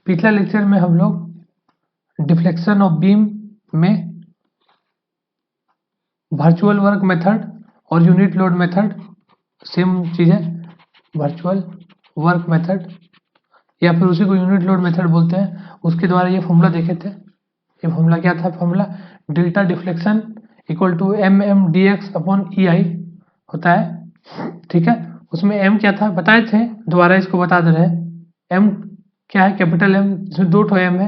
पिछला लेक्चर में हम लोग डिफ्लेक्शन ऑफ बीम में वर्चुअल वर्क मेथड और यूनिट लोड मेथड सेम चीज़ है। वर्चुअल वर्क मेथड या फिर उसी को यूनिट लोड मेथड बोलते हैं, उसके द्वारा ये फॉर्मूला देखे थे। ये फॉर्मूला क्या था? Formula delta deflection equal to MM/dx upon EI होता है। ठीक है, उसमें M क्या था बताए थे, दोबारा इसको बता दे रहे हैं। M क्या है? कैपिटल M, इसमें दो ठो M है,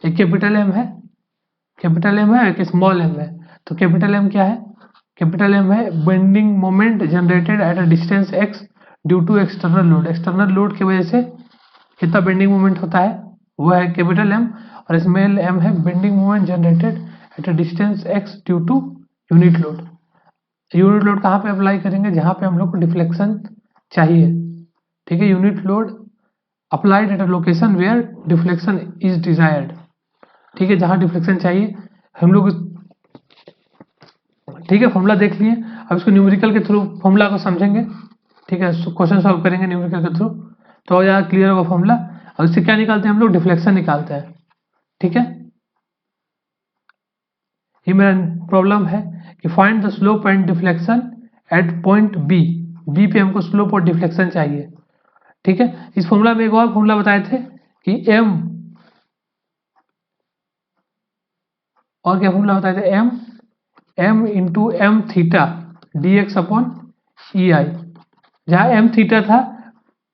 एक कैपिटल M है, कैपिटल M है, एक स्मॉल m है। तो कैपिटल M क्या है? कैपिटल M है bending moment generated at a distance x due to external load. External load की वजह से कितना बेंडिंग मोमेंट होता है वो है कैपिटल M, और स्मॉल m है bending moment generated at a distance x due to unit load. Unit load कहाँ पे अप्लाई करेंगे? जहाँ पे हम लोग को डिफ्लेक्शन चाहिए। ठीक है, unit load applied at a location where deflection is desired. ठीक है, जहाँ डिफ्लेक्शन चाहिए हम लोग। ठीक है, फॉर्मूला देख लिए, अब इसको न्यूमेरिकल के थ्रू फॉर्मूला को समझेंगे। ठीक है, क्वेश्चन सॉल्व करेंगे न्यूमेरिकल के थ्रू, तो और ज़्यादा क्लियर होगा फॉर्मूला। और इससे क्या निकालते हैं हम लोग? डिफ्लेक्शन निकालते हैं। ठीक है, ये मेरा प्रॉब्लम है कि find the slope and deflection at point B. B पे हमको स्लोप और डिफ्लेक्शन चाहिए। ठीक है, इस फॉर्मूला में एक और फॉर्मूला बताए थे कि एम, और क्या फॉर्मूला बताए थे? M into M theta dx upon EI। जहाँ एम थीटा था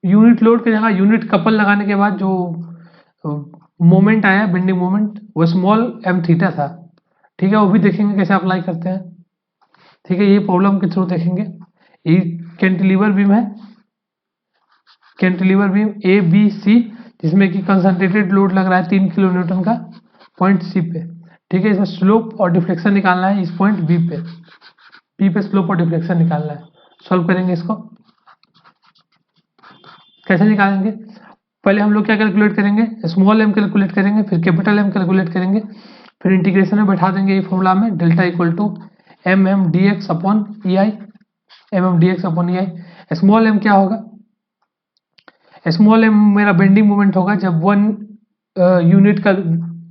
यूनिट लोड के जगह यूनिट कपल लगाने के बाद जो मोमेंट आया बेंडिंग मोमेंट, वो स्मॉल m थीटा था। ठीक है, वो भी देखेंगे कैसे अप्लाई करते हैं। ठीक है, ये प्रॉब्लम के थ्रू देखेंगे। ये कैंटिलीवर बीम है, कैंटिलीवर बीम ABC, जिसमें कि कंसंट्रेटेड लोड लग रहा है 3 किलो न्यूटन का पॉइंट C पे। ठीक है, इसमें स्लोप और डिफ्लेक्शन निकालना है इस पॉइंट B पे। B पे स्लोप और डिफ्लेक्शन निकालना है। सॉल्व करेंगे इसको। कैसे निकालेंगे? पहले हम लोग क्या कैलकुलेट करेंगे? स्मॉल m कैलकुलेट करेंगे, फिर कैपिटल M कैलकुलेट करेंगे, फिर इंटीग्रेशन में बैठा देंगे ये फॉर्मूला में, delta equal to MM/dx upon EI। MM/dx upon EI। Small m क्या होगा? स्मॉल m मेरा बेंडिंग मोमेंट होगा जब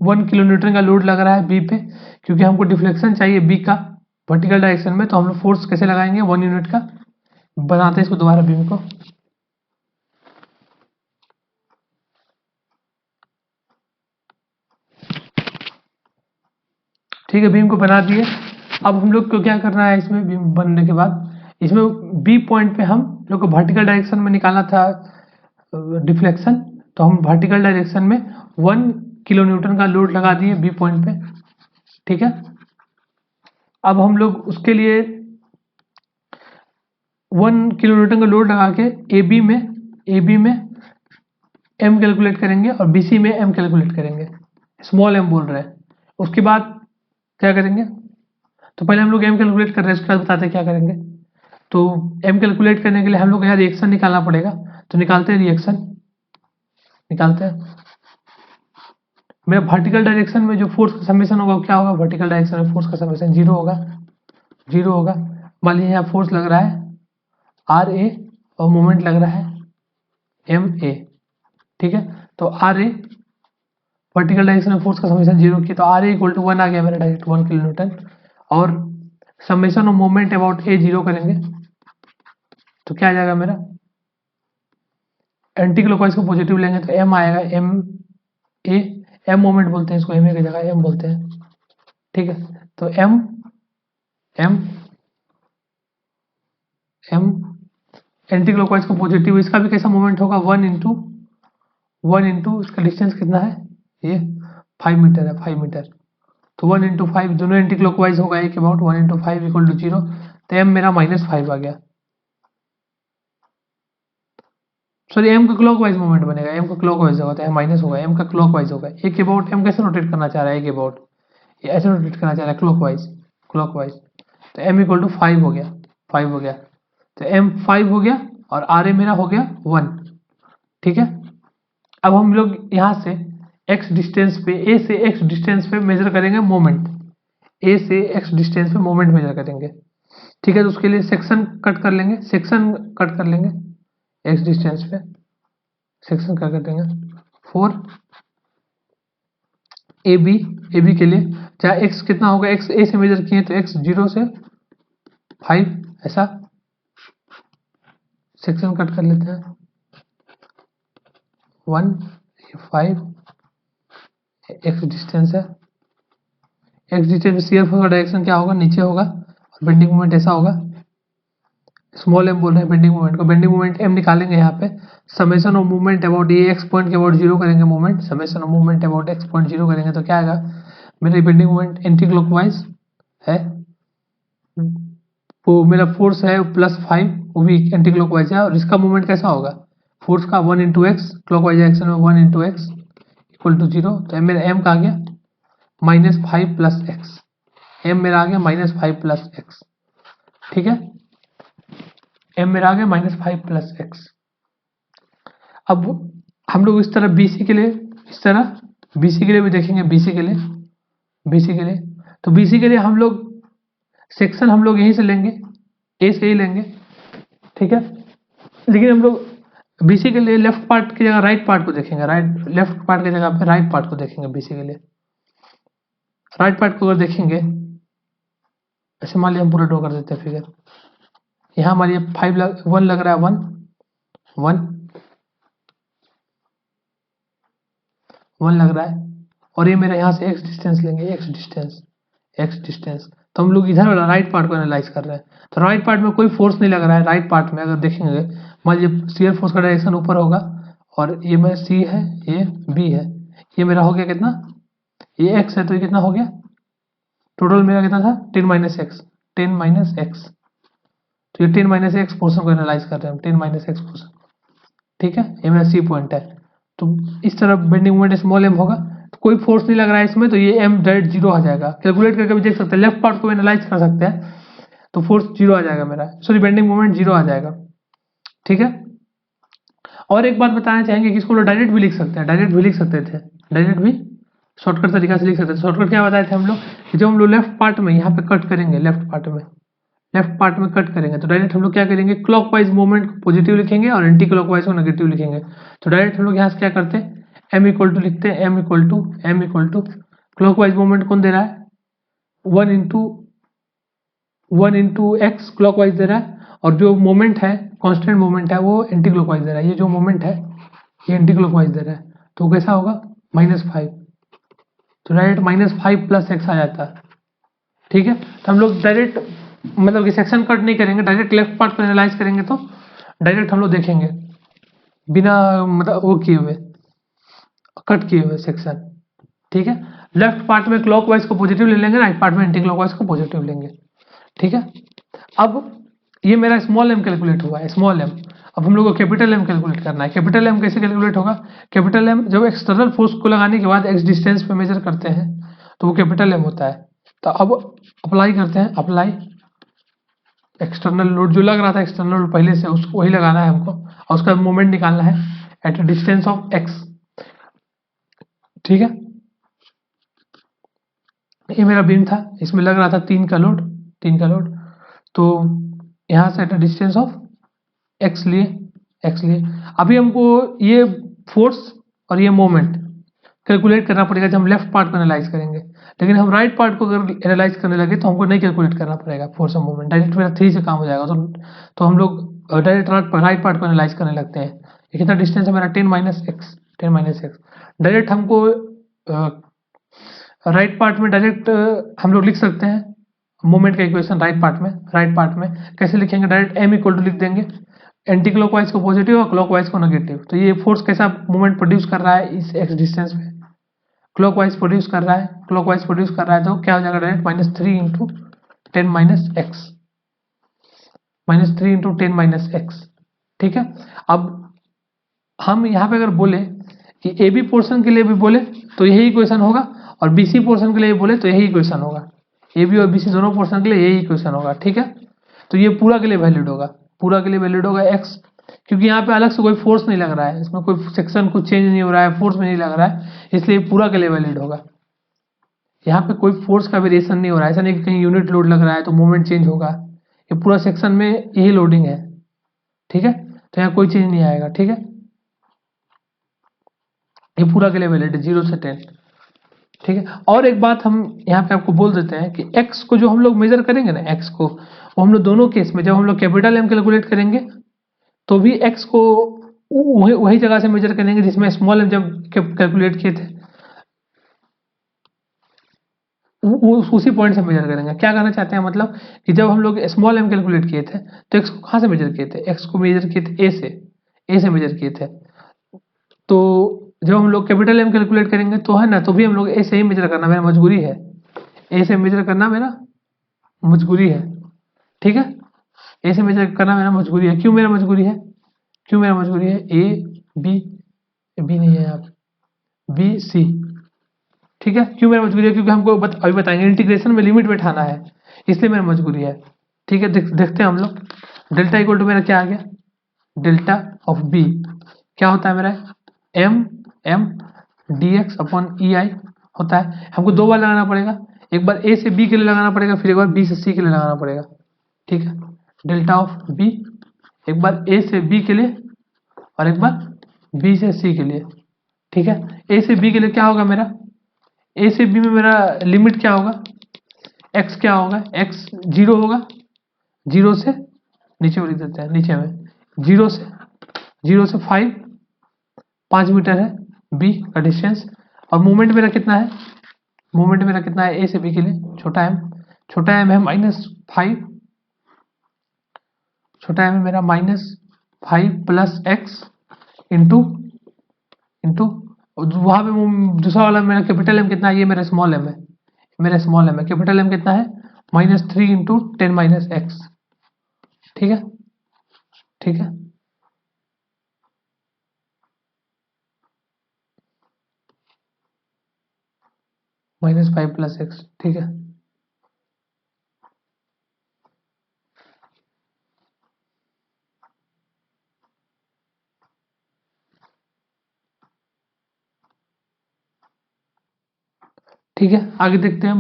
1 किलो न्यूटन का लोड लग रहा है B पे, क्योंकि हमको डिफ्लेक्शन चाहिए B का वर्टिकल डायरेक्शन में। तो हम लोग फोर्स कैसे लगाएंगे? 1 यूनिट का। बनाते हैं इसको दोबारा बीम को। ठीक है, बीम को बना दिए। अब हम लोग को क्या करना है? इसमें बीम बनने के बाद इसमें B पॉइंट पे हम लोग को वर्टिकल डायरेक्शन में निकालना था डिफ्लेक्शन। तो हम वर्टिकल डायरेक्शन में 1 किलो न्यूटन का लोड लगा दिए B पॉइंट पे। ठीक है, अब हम लोग उसके लिए 1 किलो न्यूटन का लोड लगा के AB में M कैलकुलेट करेंगे और BC में M कैलकुलेट करेंगे। स्मॉल m बोल रहे हैं। उसके बाद क्या करेंगे? तो पहले हम लोग m कैलकुलेट कर रहे हैं, उसके बाद बताते हैं क्या करेंगे। तो m कैलकुलेट करने के लिए हम लोग यहाँ रिएक्शन निकालना पड़ेगा। तो निकालते हैं, रिएक्शन निकालते हैं। मेरा वर्टिकल डायरेक्शन में जो फोर्स का समेशन होगा क्या होगा? वर्टिकल डायरेक्शन में फोर्स का समेशन 0 होगा, 0 होगा। मान लीजिए यहाँ फोर्स लग रहा है RA और मोमेंट लग रहा है MA। ठीक है, तो RA वर्टिकल डायरेक्शन में फोर्स का समेशन 0 की, तो RA इक्वल टू 1 आ गया मेरा डायरेक्ट 1 किलो न्यूटन। और summation of moment about A 0 करेंगे तो क्या आ जाएगा मेरा? एंटी क्लॉकवाइज को पॉजिटिव लेंगे तो M आएगा, M मोमेंट बोलते हैं इसको, MA की जगह M बोलते हैं। ठीक है, तो M एंटी क्लॉकवाइज को पॉजिटिव, इसका भी कैसा मोमेंट होगा? 1 इंटू इसका डिस्टेंस कितना है? ये 5 मीटर है, 5 मीटर। तो 1 इंटू 5 दोनों एंटी क्लॉकवाइज होगा एक अबाउट 1 इंटू 5 इक्वल टू 0। तो M मेरा -5 आ गया। सॉरी, M का क्लॉकवाइज मोमेंट बनेगा, M का क्लॉकवाइज होगा तो M माइनस होगा, M का क्लॉकवाइज होगा। एक अबाउट M कैसे रोटेट करना चाह रहा है? एक अबाउट ये ऐसे रोटेट करना चाह रहा है क्लॉकवाइज। तो M इक्वल टू 5 हो गया, 5 हो गया। तो M 5 हो गया और RA मेरा हो गया 1। ठीक है, अब हम लोग यहाँ से x डिस्टेंस पे, A से x डिस्टेंस पे मेजर करेंगे मोमेंट। A से x डिस्टेंस पे मोमेंट मेजर करेंगे। ठीक है, तो उसके लिए सेक्शन कट कर लेंगे, x डिस्टेंस पे सेक्शन क्या कर देंगे फॉर ए बी के लिए, चाहे x कितना होगा, x a से मेजर किए तो x 0 से 5 ऐसा सेक्शन कट कर लेते हैं 1 5 x डिस्टेंस है। x डिस्टेंस में शियर फोर्स का डायरेक्शन क्या होगा, नीचे होगा, और बेंडिंग मोमेंट ऐसा होगा, स्मॉल m बोल रहे हैं बेंडिंग मोमेंट को। बेंडिंग मोमेंट m निकालेंगे यहाँ पे, समेशन ऑफ मूवमेंट अबाउट ये x पॉइंट के अबाउट 0 करेंगे moment, summation of movement about x point 0 करेंगे तो क्या आएगा, मेरा बेंडिंग मोमेंट एंटी क्लॉकवाइज है, वो मेरा फोर्स है +5 वो भी एंटी क्लॉकवाइज है, और इसका मूवमेंट कैसा होगा, फोर्स का 1 इंटू एक्स, क्लॉकवाइज एक्शन में 1 इंटू एक्स इक्वल टू 0, तो मेरा m का आ गया -5 प्लस एक्स, m मेरा आ गया -5 प्लस एक्स, ठीक है, m मेरा आ गया -5 प्लस एक्स। अब हम लोग इस तरह BC के लिए, इस तरह BC के लिए भी देखेंगे, BC के लिए तो BC के लिए हम लोग सेक्शन हम लोग यहीं से लेंगे, A से ही लेंगे, ठीक है, लेकिन हम लोग BC के लिए लेफ्ट पार्ट की जगह राइट पार्ट को देखेंगे, लेफ्ट पार्ट की जगह पे राइट पार्ट को देखेंगे। BC के लिए राइट पार्ट को अगर देखेंगे, ऐसे मान लिया हम पूरा ड्रॉ कर देते हैं फिगर, यहाँ मान लिया 1 लग रहा है, 1 लग रहा है, और ये मेरा यहाँ से x डिस्टेंस लेंगे, x डिस्टेंस, तो हम लोग इधर वाला राइट पार्ट को एनालाइज कर रहे हैं, तो राइट पार्ट में कोई फोर्स नहीं लग रहा है। राइट पार्ट में अगर देखेंगे, मान लीजिए शियर फोर्स का डायरेक्शन ऊपर होगा, और ये मेरा C है, ये B है, ये मेरा हो गया कितना, ये x है, तो ये कितना हो गया, टोटल मेरा कितना था 10 माइनस एक्स, तो ये 10 माइनस एक्स पोर्शन को एनालाइज कर रहे हैं हम, 10 माइनस एक्स पोर्शन, ठीक है, ये मेरा C पॉइंट है। तो इस तरह बेंडिंग मोमेंट स्मॉल m होगा, तो कोई फोर्स नहीं लग रहा है इसमें, तो ये m डायरेक्ट 0 आ जाएगा। कैलकुलेट करके भी देख सकते हैं, लेफ्ट पार्ट को एनालाइज कर सकते हैं, तो फोर्स 0 आ जाएगा मेरा, सॉरी बेंडिंग मोमेंट 0 आ जाएगा, ठीक है। और एक बात बताना चाहेंगे कि इसको लोग डायरेक्ट भी लिख सकते हैं, डायरेक्ट भी शॉर्टकट तरीका से लिख सकते हैं। शॉर्टकट क्या बताए थे हम लोग, कि जब हम लोग लेफ्ट पार्ट में यहाँ पे कट करेंगे, लेफ्ट पार्ट में कट करेंगे, तो डायरेक्ट हम लोग क्या करेंगे, क्लॉकवाइज मूवमेंट को पॉजिटिव लिखेंगे और एंटी क्लॉकवाइज को नेगेटिव लिखेंगे। तो डायरेक्ट हम लोग यहाँ से क्या करते हैं, m इक्वल टू लिखते हैं, m equal to clockwise moment कौन दे रहा है, 1 इंटू एक्स क्लॉकवाइज दे रहा है, और जो मोमेंट है कांस्टेंट मोमेंट है वो एंटी क्लॉकवाइज दे रहा है, ये जो मोमेंट है ये एंटी क्लॉकवाइज दे रहा है, तो कैसा होगा -5, तो डायरेक्ट -5 प्लस एक्स आ जाता है, ठीक है। तो हम लोग डायरेक्ट मतलब कि सेक्शन कट नहीं करेंगे, डायरेक्ट लेफ्ट पार्ट को एनालाइज करेंगे, तो डायरेक्ट हम लोग देखेंगे बिना मतलब वो किए हुए, कट किए हुए सेक्शन, ठीक है। लेफ्ट पार्ट में क्लॉकवाइज को पॉजिटिव ले लेंगे, राइट पार्ट में एंटी क्लॉकवाइज को पॉजिटिव लेंगे, ठीक है। अब ये मेरा स्मॉल m कैलकुलेट हुआ है, स्मॉल m। अब हम लोग को कैपिटल M कैलकुलेट करना है। कैपिटल M कैसे कैलकुलेट होगा, कैपिटल M जब एक्सटर्नल फोर्स को लगाने के बाद x डिस्टेंस पे मेजर करते हैं तो वो कैपिटल M होता है। तो अब अप्लाई करते हैं, अप्लाई एक्सटर्नल लोड जो लग रहा था, एक्सटर्नल लोड पहले से उसको वही लगाना है हमको, और उसका मोमेंट निकालना है एट डिस्टेंस ऑफ x, ठीक है। ये मेरा बीम था, इसमें लग रहा था 3 का लोड, तो यहाँ से एट डिस्टेंस ऑफ x लिए, अभी हमको ये फोर्स और ये मोमेंट कैलकुलेट करना पड़ेगा जब हम लेफ्ट पार्ट को एनालाइज करेंगे, लेकिन हम राइट पार्ट को अगर एनालाइज करने लगे तो हमको नहीं कैलकुलेट करना पड़ेगा फोर्स और मोमेंट, डायरेक्ट मेरा 3 से काम हो जाएगा। तो हम लोग डायरेक्ट राइट पार्ट को एनालाइज करने लगते हैं। ये कितना डिस्टेंस है मेरा 10 माइनस एक्स, डायरेक्ट हमको राइट पार्ट में डायरेक्ट हम लोग लिख सकते हैं मोमेंट का इक्वेशन। राइट पार्ट में कैसे लिखेंगे, डायरेक्ट m इक्वल टू लिख देंगे, एंटी क्लॉकवाइज को पॉजिटिव और क्लॉकवाइज को नेगेटिव। तो ये फोर्स कैसा मोमेंट प्रोड्यूस कर रहा है इस x डिस्टेंस पे, क्लॉकवाइज प्रोड्यूस कर रहा है, तो क्या हो जाएगा डायरेक्ट -3 इंटू 10 माइनस एक्स, ठीक है। अब हम यहाँ पे अगर बोले कि ए बी पोर्शन के लिए भी बोले तो यही इक्वेशन होगा, और बी सी पोर्शन के लिए बोले तो यही इक्वेशन होगा, ए बी और बी सी दोनों पोर्शन के लिए यही इक्वेशन होगा, ठीक है। तो ये पूरा के लिए वैलिड होगा एक्स, क्योंकि यहाँ पे अलग से कोई फोर्स नहीं लग रहा है, इसमें कोई सेक्शन कुछ चेंज नहीं हो रहा है, फोर्स में नहीं लग रहा है, इसलिए पूरा के लिए वैलिड होगा। यहाँ पे कोई फोर्स का वेरिएशन नहीं हो रहा है, ऐसा नहीं कि कहीं यूनिट लोड लग रहा है तो मूवमेंट चेंज होगा, ये पूरा सेक्शन में यही लोडिंग है, ठीक है। तो यहाँ कोई चीज नहीं आएगा, ठीक है। ये पूरा के लिए वैलिड है 0 से 10, ठीक है। और एक बात हम यहाँ पे आपको बोल देते हैं कि x को जो हम लोग मेजर करेंगे ना, x को, वो हम लोग दोनों केस में जब हम लोग कैपिटल M कैलकुलेट करेंगे तो भी x को वही जगह से मेजर करेंगे जिसमें स्मॉल m जब कैलकुलेट किए थे, वो उसी पॉइंट से मेजर करेंगे। क्या कहना चाहते हैं, मतलब कि जब हम लोग स्मॉल m कैलकुलेट किए थे तो x को कहाँ से मेजर किए थे, x को मेजर किए थे a से मेजर किए थे। तो जब हम लोग कैपिटल M कैलकुलेट करेंगे तो है ना, तो भी हम लोग a से ही मेजर करना मेरा मजबूरी है, a से मेजर करना मेरा मजबूरी है, ठीक है। a से मेजर करना मेरा मजबूरी है। क्यों मेरा मजबूरी है, क्यों मेरा मजबूरी है, बी नहीं है यहाँ, बी सी, ठीक है। क्यों मेरा मजबूरी है, क्योंकि हमको अभी बताएंगे इंटीग्रेशन में लिमिट बैठाना है, इसलिए मेरा मजबूरी है, ठीक है। देखते हैं हम लोग। डेल्टा इक्वल टू मेरा क्या आ गया, डेल्टा ऑफ बी क्या होता है मेरा, M d x upon E आई होता है। हमको दो बार लगाना पड़ेगा, एक बार ए से बी के लिए लगाना पड़ेगा, फिर एक बार बी से सी के लिए लगाना पड़ेगा, ठीक है। डेल्टा ऑफ बी एक बार ए से बी के लिए और एक बार बी से सी के लिए, ठीक है। ए से बी के लिए क्या होगा मेरा, ए से बी में मेरा लिमिट क्या होगा, एक्स क्या होगा, एक्स 0 होगा, 0 से नीचे लिख देते हैं, नीचे में 0 से 5 मीटर है बी का डिस्टेंस। और मूवमेंट मेरा कितना है, मूवमेंट मेरा कितना है ए से बी के लिए, छोटा एम है -5, छोटा एम है मेरा -5 प्लस एक्स इंटू वहां पे दूसरा वाला मेरा कैपिटल एम कितना है, ये मेरा स्मॉल एम है, कैपिटल एम कितना है -3 इंटू 10 - एक्स, ठीक है, ठीक है। -5 प्लस एक्स, ठीक है। ठीक है, आगे देखते हैं,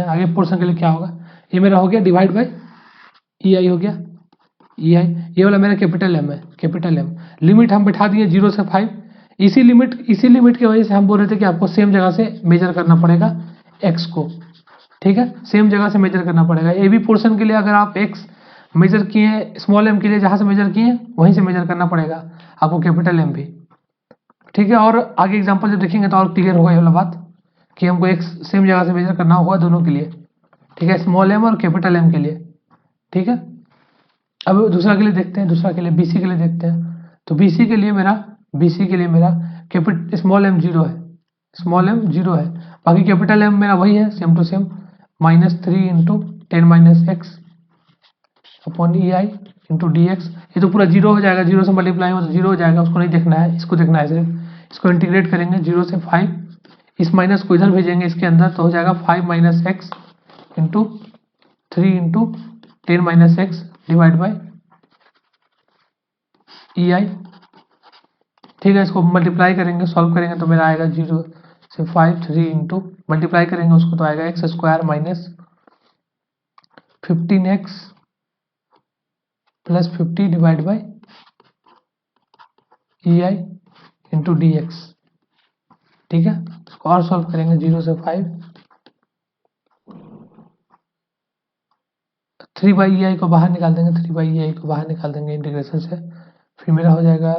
आगे पोर्शन के लिए क्या होगा। ये मेरा हो गया डिवाइड बाय ई आई हो गया, ई आई, ये वाला मेरा कैपिटल एम है, कैपिटल एम। लिमिट हम बैठा दिए 0 से 5, इसी लिमिट की वजह से हम बोल रहे थे कि आपको सेम जगह से मेजर करना पड़ेगा एक्स को, ठीक है, सेम जगह से मेजर करना पड़ेगा। ए बी पोर्शन के लिए अगर आप एक्स मेजर किए, स्मॉल एम के लिए जहां से मेजर किए वहीं से मेजर करना पड़ेगा आपको कैपिटल एम भी, ठीक है। और आगे एग्जांपल जब देखेंगे तो और क्लियर होगा ये वाला बात कि हमको एक सेम जगह से मेजर करना होगा दोनों के लिए, ठीक है, स्मॉल एम और कैपिटल एम के लिए, ठीक है। अब दूसरा के लिए देखते हैं, दूसरा के लिए बीसी के लिए देखते हैं। तो बीसी के लिए मेरा कैपिटल स्मॉल एम 0 है, स्मॉल एम 0 है, बाकी कैपिटल एम मेरा वही है same to same -3 into 10 - x upon E I into D X. ये तो पूरा 0 हो जाएगा, 0 से मल्टीप्लाई हो तो 0 हो जाएगा, उसको नहीं देखना है, इसको देखना है सिर्फ। इसको इंटीग्रेट करेंगे 0 से 5, इस माइनस को इधर भेजेंगे इसके अंदर तो हो जाएगा 5 - x into 3 into 10 - x divide by E I, ठीक है। इसको मल्टीप्लाई करेंगे, सॉल्व करेंगे तो मेरा आएगा 0 से 5 3 इंटू मल्टीप्लाई करेंगे उसको तो आएगा x square minus 15x plus 50 divide by E I into D x, ठीक है। इसको और सॉल्व करेंगे 0 से 5, 3 बाई ई आई को बाहर निकाल देंगे, 3 बाई ई आई को बाहर निकाल देंगे इंटीग्रेशन से, फिर मेरा हो जाएगा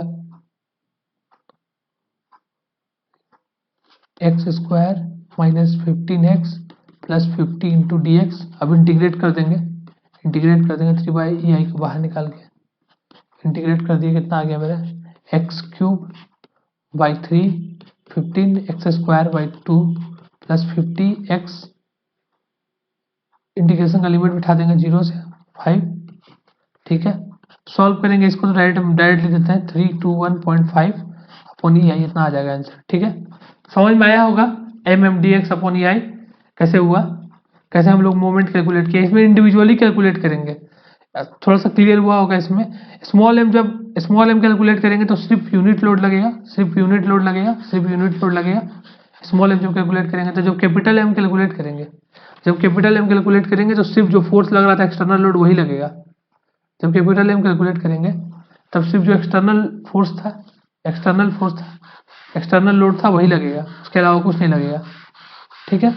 x square minus 15x plus 50 into D x. अब इंटीग्रेट कर देंगे 3 बाई ई आई को बाहर निकाल के इंटीग्रेट कर दिए, कितना आ गया मेरा x³ by 3 15 x square by 2 plus 50x, integration का लिमिट बिठा देंगे 0 से 5, ठीक है। सॉल्व करेंगे इसको तो डायरेक्ट लिख देते हैं 321.5 अपॉन ई आई, इतना आ जाएगा आंसर, ठीक है। समझ में आया होगा M d x upon E आई कैसे हुआ, कैसे हम लोग मोमेंट कैलकुलेट किए, इसमें इंडिविजुअली कैलकुलेट करेंगे, थोड़ा सा क्लियर हुआ होगा इसमें। स्मॉल एम जब स्मॉल एम कैलकुलेट करेंगे तो सिर्फ यूनिट लोड लगेगा, स्मॉल एम जब कैलकुलेट करेंगे तो जब कैपिटल एम कैलकुलेट करेंगे तो सिर्फ जो फोर्स लग रहा था एक्सटर्नल लोड वही लगेगा, जब कैपिटल एम कैलकुलेट करेंगे तब सिर्फ जो एक्सटर्नल एक्सटर्नल लोड था वही लगेगा, उसके अलावा कुछ नहीं लगेगा। ठीक है,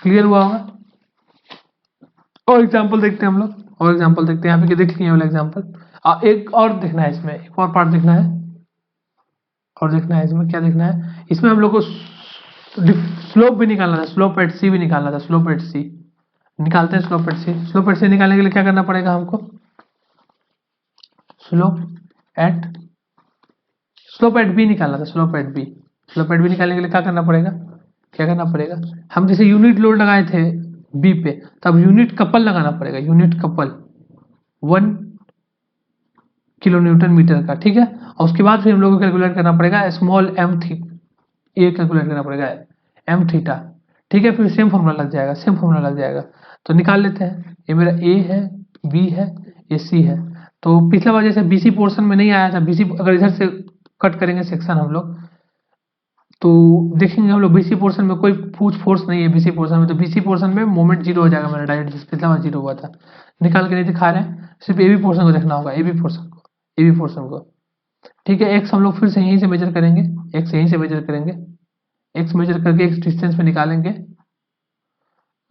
क्लियर हुआ होगा। और एग्जांपल देखते हैं हम लोग, और एग्जांपल देखते हैं। यहाँ पे देख लिए वाला एग्जांपल। एक और देखना है इसमें, एक और पार्ट देखना है, और देखना है इसमें क्या देखना है। इसमें हम लोग को स्लोप भी निकालना था, स्लोप एट सी भी निकालना था। स्लोप एट सी निकालते हैं। Slope at C, slope at C निकालने के लिए क्या करना पड़ेगा हमको? स्लोप एट बी निकालना था। स्लोप एट बी निकालने के लिए क्या करना पड़ेगा? हम जैसे यूनिट लोड लगाए थे बी पे, तब यूनिट कपल लगाना पड़ेगा। Unit couple 1 kilonewton metre का। ठीक है, और उसके बाद फिर हम लोग को कैलकुलेट करना पड़ेगा स्मॉल एम थी, ए कैलकुलेट करना पड़ेगा एम थीटा। ठीक है, फिर सेम फॉर्मूला लग जाएगा। तो निकाल लेते हैं। ये मेरा ए है, बी है, ये सी है। तो पिछला बार जैसे बीसी पोर्शन में नहीं आया था, बीसी अगर इधर से कट करेंगे सेक्शन हम लोग, तो देखेंगे हम लोग बीसी पोर्शन में कोई कुछ फोर्स नहीं है। बीसी पोर्शन में, तो बीसी पोर्शन में मोमेंट जीरो हो जाएगा मेरा डायरेक्ट, जैसे पिछला बार जीरो हुआ था। निकाल के नहीं दिखा रहे हैं, सिर्फ ए बी पोर्शन को देखना होगा, ए बी पोर्शन को। ठीक है, एक्स हम लोग फिर से यहीं से मेजर करेंगे, एक्स मेजर करके एक्स डिस्टेंस पे निकालेंगे।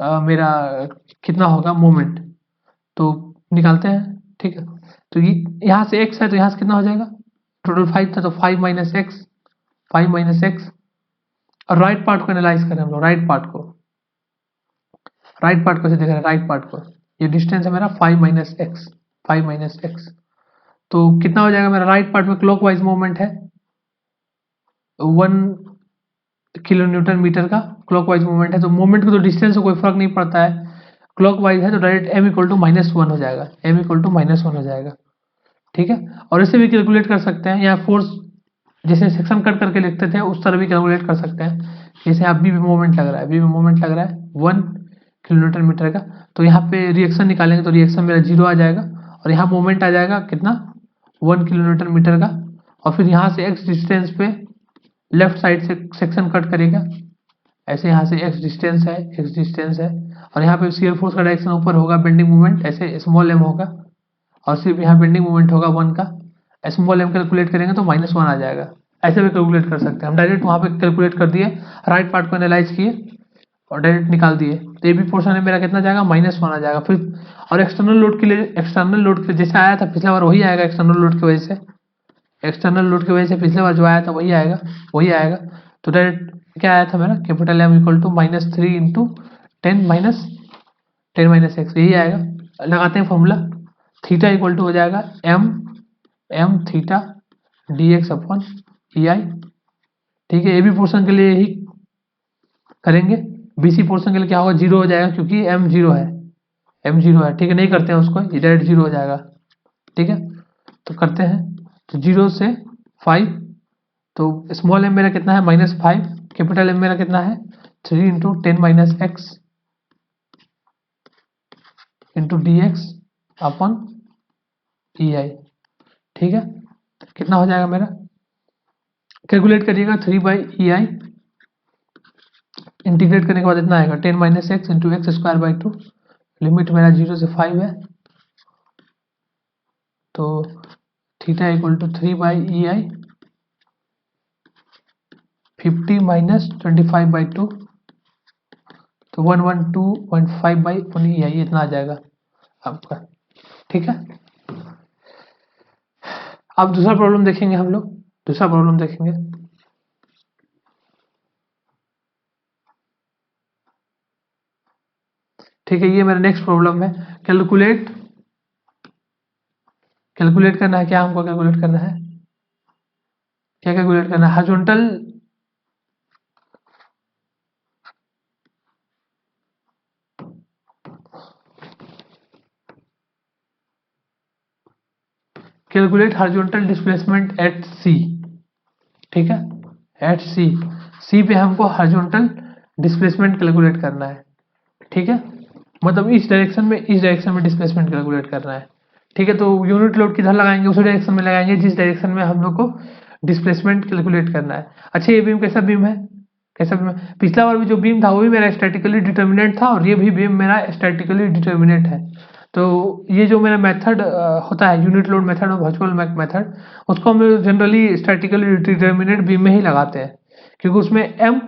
मेरा कितना होगा मोमेंट, तो निकालते हैं। ठीक है, तो ये यहाँ से एक्स है, तो यहाँ से कितना हो जाएगा? टोटल 5 था, तो 5 माइनस एक्स। और राइट पार्ट को एनालाइज करें हम लोग। राइट पार्ट को ऐसे देख रहे हैं। राइट पार्ट को, ये डिस्टेंस है मेरा 5 माइनस एक्स। तो कितना हो जाएगा मेरा? राइट पार्ट में क्लॉकवाइज मूवमेंट है 1 किलो न्यूटन मीटर का क्लॉकवाइज मूवमेंट है। तो मूवमेंट को तो डिस्टेंस से कोई फर्क नहीं पड़ता है, क्लॉकवाइज है तो डायरेक्ट m इक्वल टू -1 हो जाएगा। ठीक है, और इसे भी कैलकुलेट कर सकते हैं, या फोर्स जैसे सेक्शन कट करके लिखते थे उस तरह भी कैलकुलेट कर सकते हैं। जैसे आप बी में मोमेंट लग रहा है 1 किलो न्यूटन मीटर का, तो यहाँ पे रिएक्शन निकालेंगे तो रिएक्शन मेरा 0 आ जाएगा, और यहाँ मोमेंट आ जाएगा कितना? 1 किलो न्यूटन मीटर का। और फिर यहाँ से x डिस्टेंस पे लेफ्ट साइड से सेक्शन कट करेगा, ऐसे यहाँ से x डिस्टेंस है, और यहाँ पे शियर फोर्स का डायरेक्शन ऊपर होगा, बेंडिंग मोमेंट ऐसे स्मॉल m होगा, और सिर्फ यहाँ बेंडिंग मोमेंट होगा 1 का। स्मॉल m कैलकुलेट करेंगे तो -1 आ जाएगा। ऐसे भी कैलकुलेट कर सकते हैं हम, डायरेक्ट वहाँ पे कैलकुलेट कर दिए, राइट पार्ट को एनालाइज किए और डायरेक्ट निकाल दिए। तो ये भी पोर्शन है मेरा कितना जाएगा? -1 आ जाएगा। फिर और एक्सटर्नल लोड के लिए जैसे आया था पिछला बार वही आएगा। एक्सटर्नल लोड की वजह से पिछले बार जो आया था वही आएगा। तो डायरेक्ट क्या आया था मेरा? Capital M equal to -3 into 10 minus x, यही आएगा। लगाते हैं फॉर्मूला। थीटा इक्वल टू हो जाएगा m theta dx upon EI। ठीक है, ए बी पोर्शन के लिए यही करेंगे। बीसी पोर्शन के लिए क्या होगा? 0 हो जाएगा, क्योंकि m 0 है। ठीक है, नहीं करते हैं उसको, ये डायरेक्ट 0 हो जाएगा। ठीक है, तो करते हैं। तो 0 से 5, तो स्मॉल m मेरा कितना है? -5। कैपिटल M मेरा कितना है? 3 into 10 minus x into dx upon EI। ठीक है, कितना हो जाएगा मेरा? कैलकुलेट करिएगा। 3/EI इंटीग्रेट करने के बाद इतना आएगा 10 minus x into x²/2। Limit मेरा 0 से 5 है, तो theta equal to 3/EI 50 minus 25/2, तो 112.5/EI इतना आ जाएगा आपका। ठीक है, अब दूसरा प्रॉब्लम देखेंगे हम लोग। ठीक है, ये मेरा नेक्स्ट प्रॉब्लम है। कैलकुलेट करना है। क्या हमको कैलकुलेट करना है? Horizontal calculate horizontal displacement at C. ठीक है, एट सी पे हमको हॉरिजॉन्टल डिस्प्लेसमेंट कैलकुलेट करना है। ठीक है, मतलब इस डायरेक्शन में डिस्प्लेसमेंट कैलकुलेट करना है। ठीक है, तो यूनिट लोड किधर लगाएंगे? उसी डायरेक्शन में लगाएंगे जिस डायरेक्शन में हम लोग को डिस्प्लेसमेंट कैलकुलेट करना है। अच्छा, ये बीम कैसा बीम है? पिछला बार भी जो बीम था वो भी मेरा स्टैटिकली डिटर्मिनेंट था, और ये भी बीम मेरा स्टैटिकली डिटर्मिनेंट है। तो ये जो मेरा मेथड होता है यूनिट लोड मेथड और वर्चुअल मेथड, उसको हम जनरली स्टैटिकली डिटर्मिनेट बीम में ही लगाते हैं, क्योंकि उसमें M,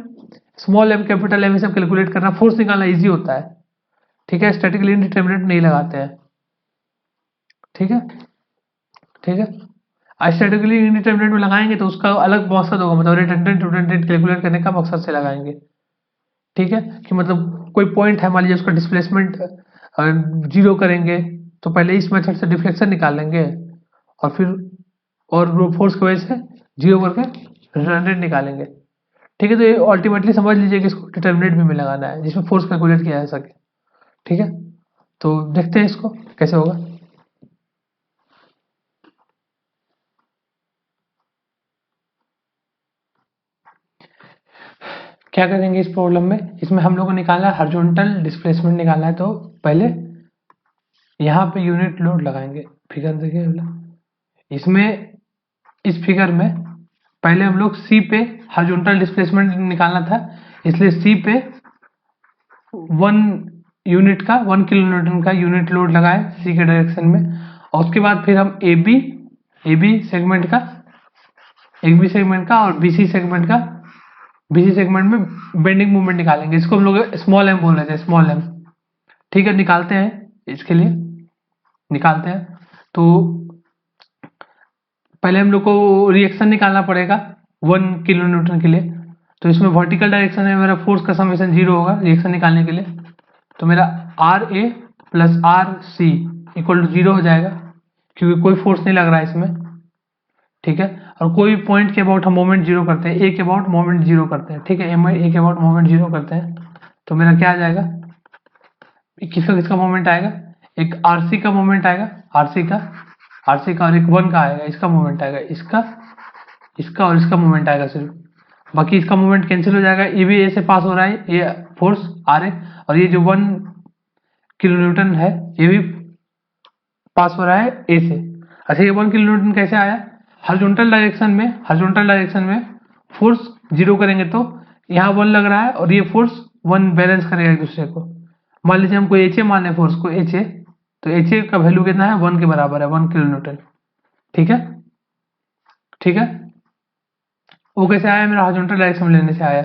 small M, capital M, ये सब कैलकुलेट करना, फोर्स निकालना इजी होता है। ठीक है, स्टैटिकली इंडिटरमिनेट नहीं लगाते हैं। ठीक है, ठीक है। स्टैटिकली इंडिटरमिनेट में लगाएंगे तो उसका अलग मकसद होगा, मतलब रिटर्डेंट कैलकुलेट करने का मकसद से लगाएंगे। ठीक है, कि मतलब कोई पॉइंट है, मान लीजिए उसका डिस्प्लेसमेंट 0 करेंगे तो पहले इस मेथड से डिफ्लेक्शन निकाल लेंगे और फिर और फोर्स की वजह से 0 करके रिटर्डेंट निकालेंगे। ठीक है, तो ये अल्टीमेटली समझ लीजिए कि इसको डिटर्मिनेट भी में लगाना है जिसमें फोर्स कैलकुलेट किया जा सके। ठीक है, तो देखते हैं इसको कैसे होगा। क्या करेंगे इस प्रॉब्लम में, इसमें हम लोग को निकालना है हॉरिजॉन्टल डिस्प्लेसमेंट निकालना है। तो पहले यहाँ पे यूनिट लोड लगाएंगे। फिगर देखिए, इसमें इस फिगर में पहले हम लोग सी पे हॉरिजॉन्टल डिस्प्लेसमेंट निकालना था, इसलिए सी पे 1 किलो न्यूटन का यूनिट लोड लगाए सी के डायरेक्शन में। और उसके बाद फिर हम ए बी सेगमेंट का और बीसी सेगमेंट में बेंडिंग मूवमेंट निकालेंगे। इसको हम लोग स्मॉल एम बोल रहे थे, स्मॉल एम। ठीक है, निकालते हैं, इसके लिए निकालते हैं। तो पहले हम लोग को रिएक्शन निकालना पड़ेगा 1 किलो न्यूटन के लिए। तो इसमें वर्टिकल डायरेक्शन में मेरा फोर्स का समेशन 0 होगा रिएक्शन निकालने के लिए। तो मेरा R A plus R C equal to 0 हो जाएगा, क्योंकि कोई फोर्स नहीं लग रहा है इसमें। ठीक है, और कोई पॉइंट के अबाउट हम मोमेंट 0 करते हैं, ए के अबाउट मोमेंट 0 करते हैं। ठीक है, ए के अबाउट मोमेंट 0 करते हैं। तो मेरा क्या आ जाएगा, किसका मोमेंट आएगा, एक आरसी का मोमेंट आएगा, आरसी का और एक 1 का आएगा, इसका मोमेंट आएगा, इसका और इसका मोमेंट आएगा सिर्फ। बाकी इसका मोमेंट कैंसिल हो जाएगा, ये भी ए से पास हो रहा है, ये फोर्स आर ए, और ये जो 1 किलो न्यूटन है ये भी पास हो रहा है ए से। अच्छा, ये 1 किलो न्यूटन कैसे आया, हॉरिजॉन्टल डायरेक्शन में फोर्स 0 करेंगे तो यहाँ 1 लग रहा है और ये फोर्स 1 बैलेंस करेगा एक दूसरे को। मान लीजिए हमको एच ए माने फोर्स को, एच ए, तो एच ए का वैल्यू कितना है, 1 के बराबर है, 1 किलो न्यूटन। ठीक है, ठीक है, वो कैसे आया, मेरा हॉरिजॉन्टल डायरेक्शन में लेने से आया।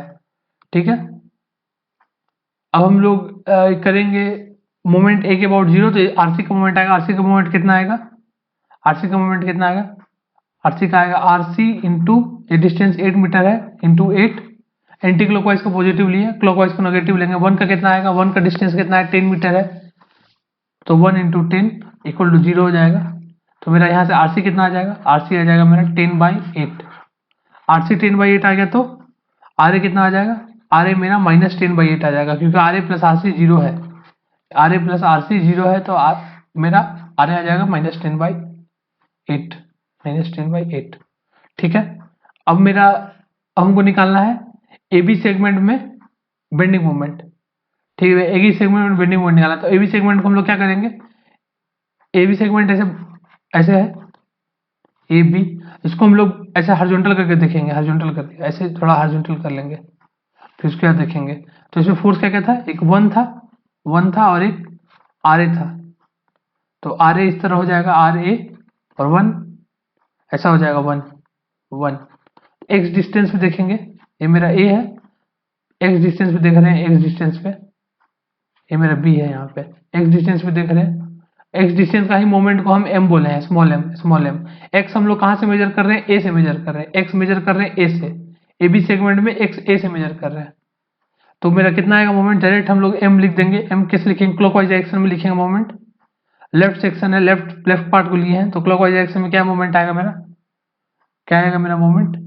ठीक है, अब हम लोग करेंगे मोमेंट ए के अबाउट 0, तो आरसी का मोमेंट आएगा, आरसी का मोमेंट कितना आएगा, आरसी का आएगा आरसी इंटू ये डिस्टेंस 8 मीटर है इंटू 8, एंटी क्लॉकवाइज को पॉजिटिव लिए, क्लॉकवाइज को नेगेटिव लेंगे। 1 का कितना आएगा, 1 का डिस्टेंस कितना है, 10 मीटर है, तो 1 इंटू 10 इक्वल टू 0 हो जाएगा। तो मेरा यहाँ से आरसी कितना आ जाएगा, आरसी आ जाएगा मेरा 10/8। आरसी 10/8 आ गया तो आर ए कितना आ जाएगा, आर ए मेरा -10/8 आ जाएगा, क्योंकि R A plus R C 0 है, R A plus R C 0 है, तो मेरा आर ए आ जाएगा -10/8। ठीक है, अब हमको निकालना है ए बी सेगमेंट में बेंडिंग मोमेंट। ठीक है, ए बी सेगमेंट में बेंडिंग मोमेंट निकालना, तो ए बी सेगमेंट को हम लोग क्या करेंगे, ए बी सेगमेंट ऐसे है ए बी, इसको हम लोग ऐसे हॉरिजॉन्टल करके देखेंगे, हॉरिजॉन्टल करके ऐसे थोड़ा हॉरिजॉन्टल कर लेंगे, फिर उसके बाद देखेंगे। तो इसमें फोर्स क्या क्या था, एक 1 था और एक आर ए था। तो आर ए इस तरह हो जाएगा, आर ए और 1 ऐसा हो जाएगा, 1 एक्स डिस्टेंस पे देखेंगे, ये मेरा ए है, एक्स डिस्टेंस पे देख रहे हैं, एक्स डिस्टेंस पे ये मेरा बी है, यहाँ पे एक्स डिस्टेंस पे देख रहे हैं। एक्स डिस्टेंस का ही मोमेंट को हम एम बोले हैं, स्मॉल एम। एक्स हम लोग कहाँ से मेजर कर रहे हैं, ए से मेजर कर रहे हैं, एक्स मेजर कर रहे हैं ए से, ए बी सेगमेंट में एक्स ए से मेजर कर रहे हैं। तो मेरा कितना आएगा मोमेंट, डायरेक्ट हम लोग एम लिख देंगे। एम कैसे लिखेंगे, क्लॉकवाइज डायरेक्शन में लिखेंगे मोमेंट, लेफ्ट सेक्शन है, लेफ्ट पार्ट को लिए हैं, तो क्लॉकवाइज डायरेक्शन में क्या मोमेंट आएगा मेरा, क्या आएगा मेरा मोमेंट,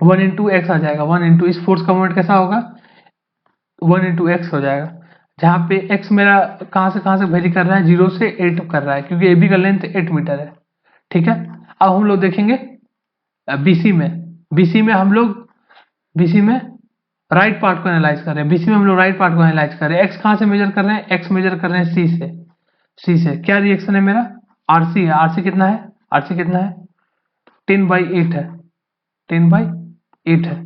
1 इंटू एक्स आ जाएगा। 1 इंटू इस फोर्स का मोमेंट कैसा होगा, 1 इंटू एक्स हो जाएगा, जहाँ पे एक्स मेरा कहाँ से वेरी कर रहा है, 0 से 8 कर रहा है, क्योंकि ए बी का लेंथ 8 मीटर है। ठीक है, अब हम लोग देखेंगे बीसी में हम लोग राइट पार्ट को एनालाइज कर रहे हैं, बीसी में हम लोग राइट पार्ट को एनालाइज कर रहे हैं। एक्स कहाँ से मेजर कर रहे हैं, एक्स मेजर कर रहे हैं सी से। क्या रिएक्शन है मेरा, आरसी है, आरसी कितना है, 10/8 है, 10/8 है।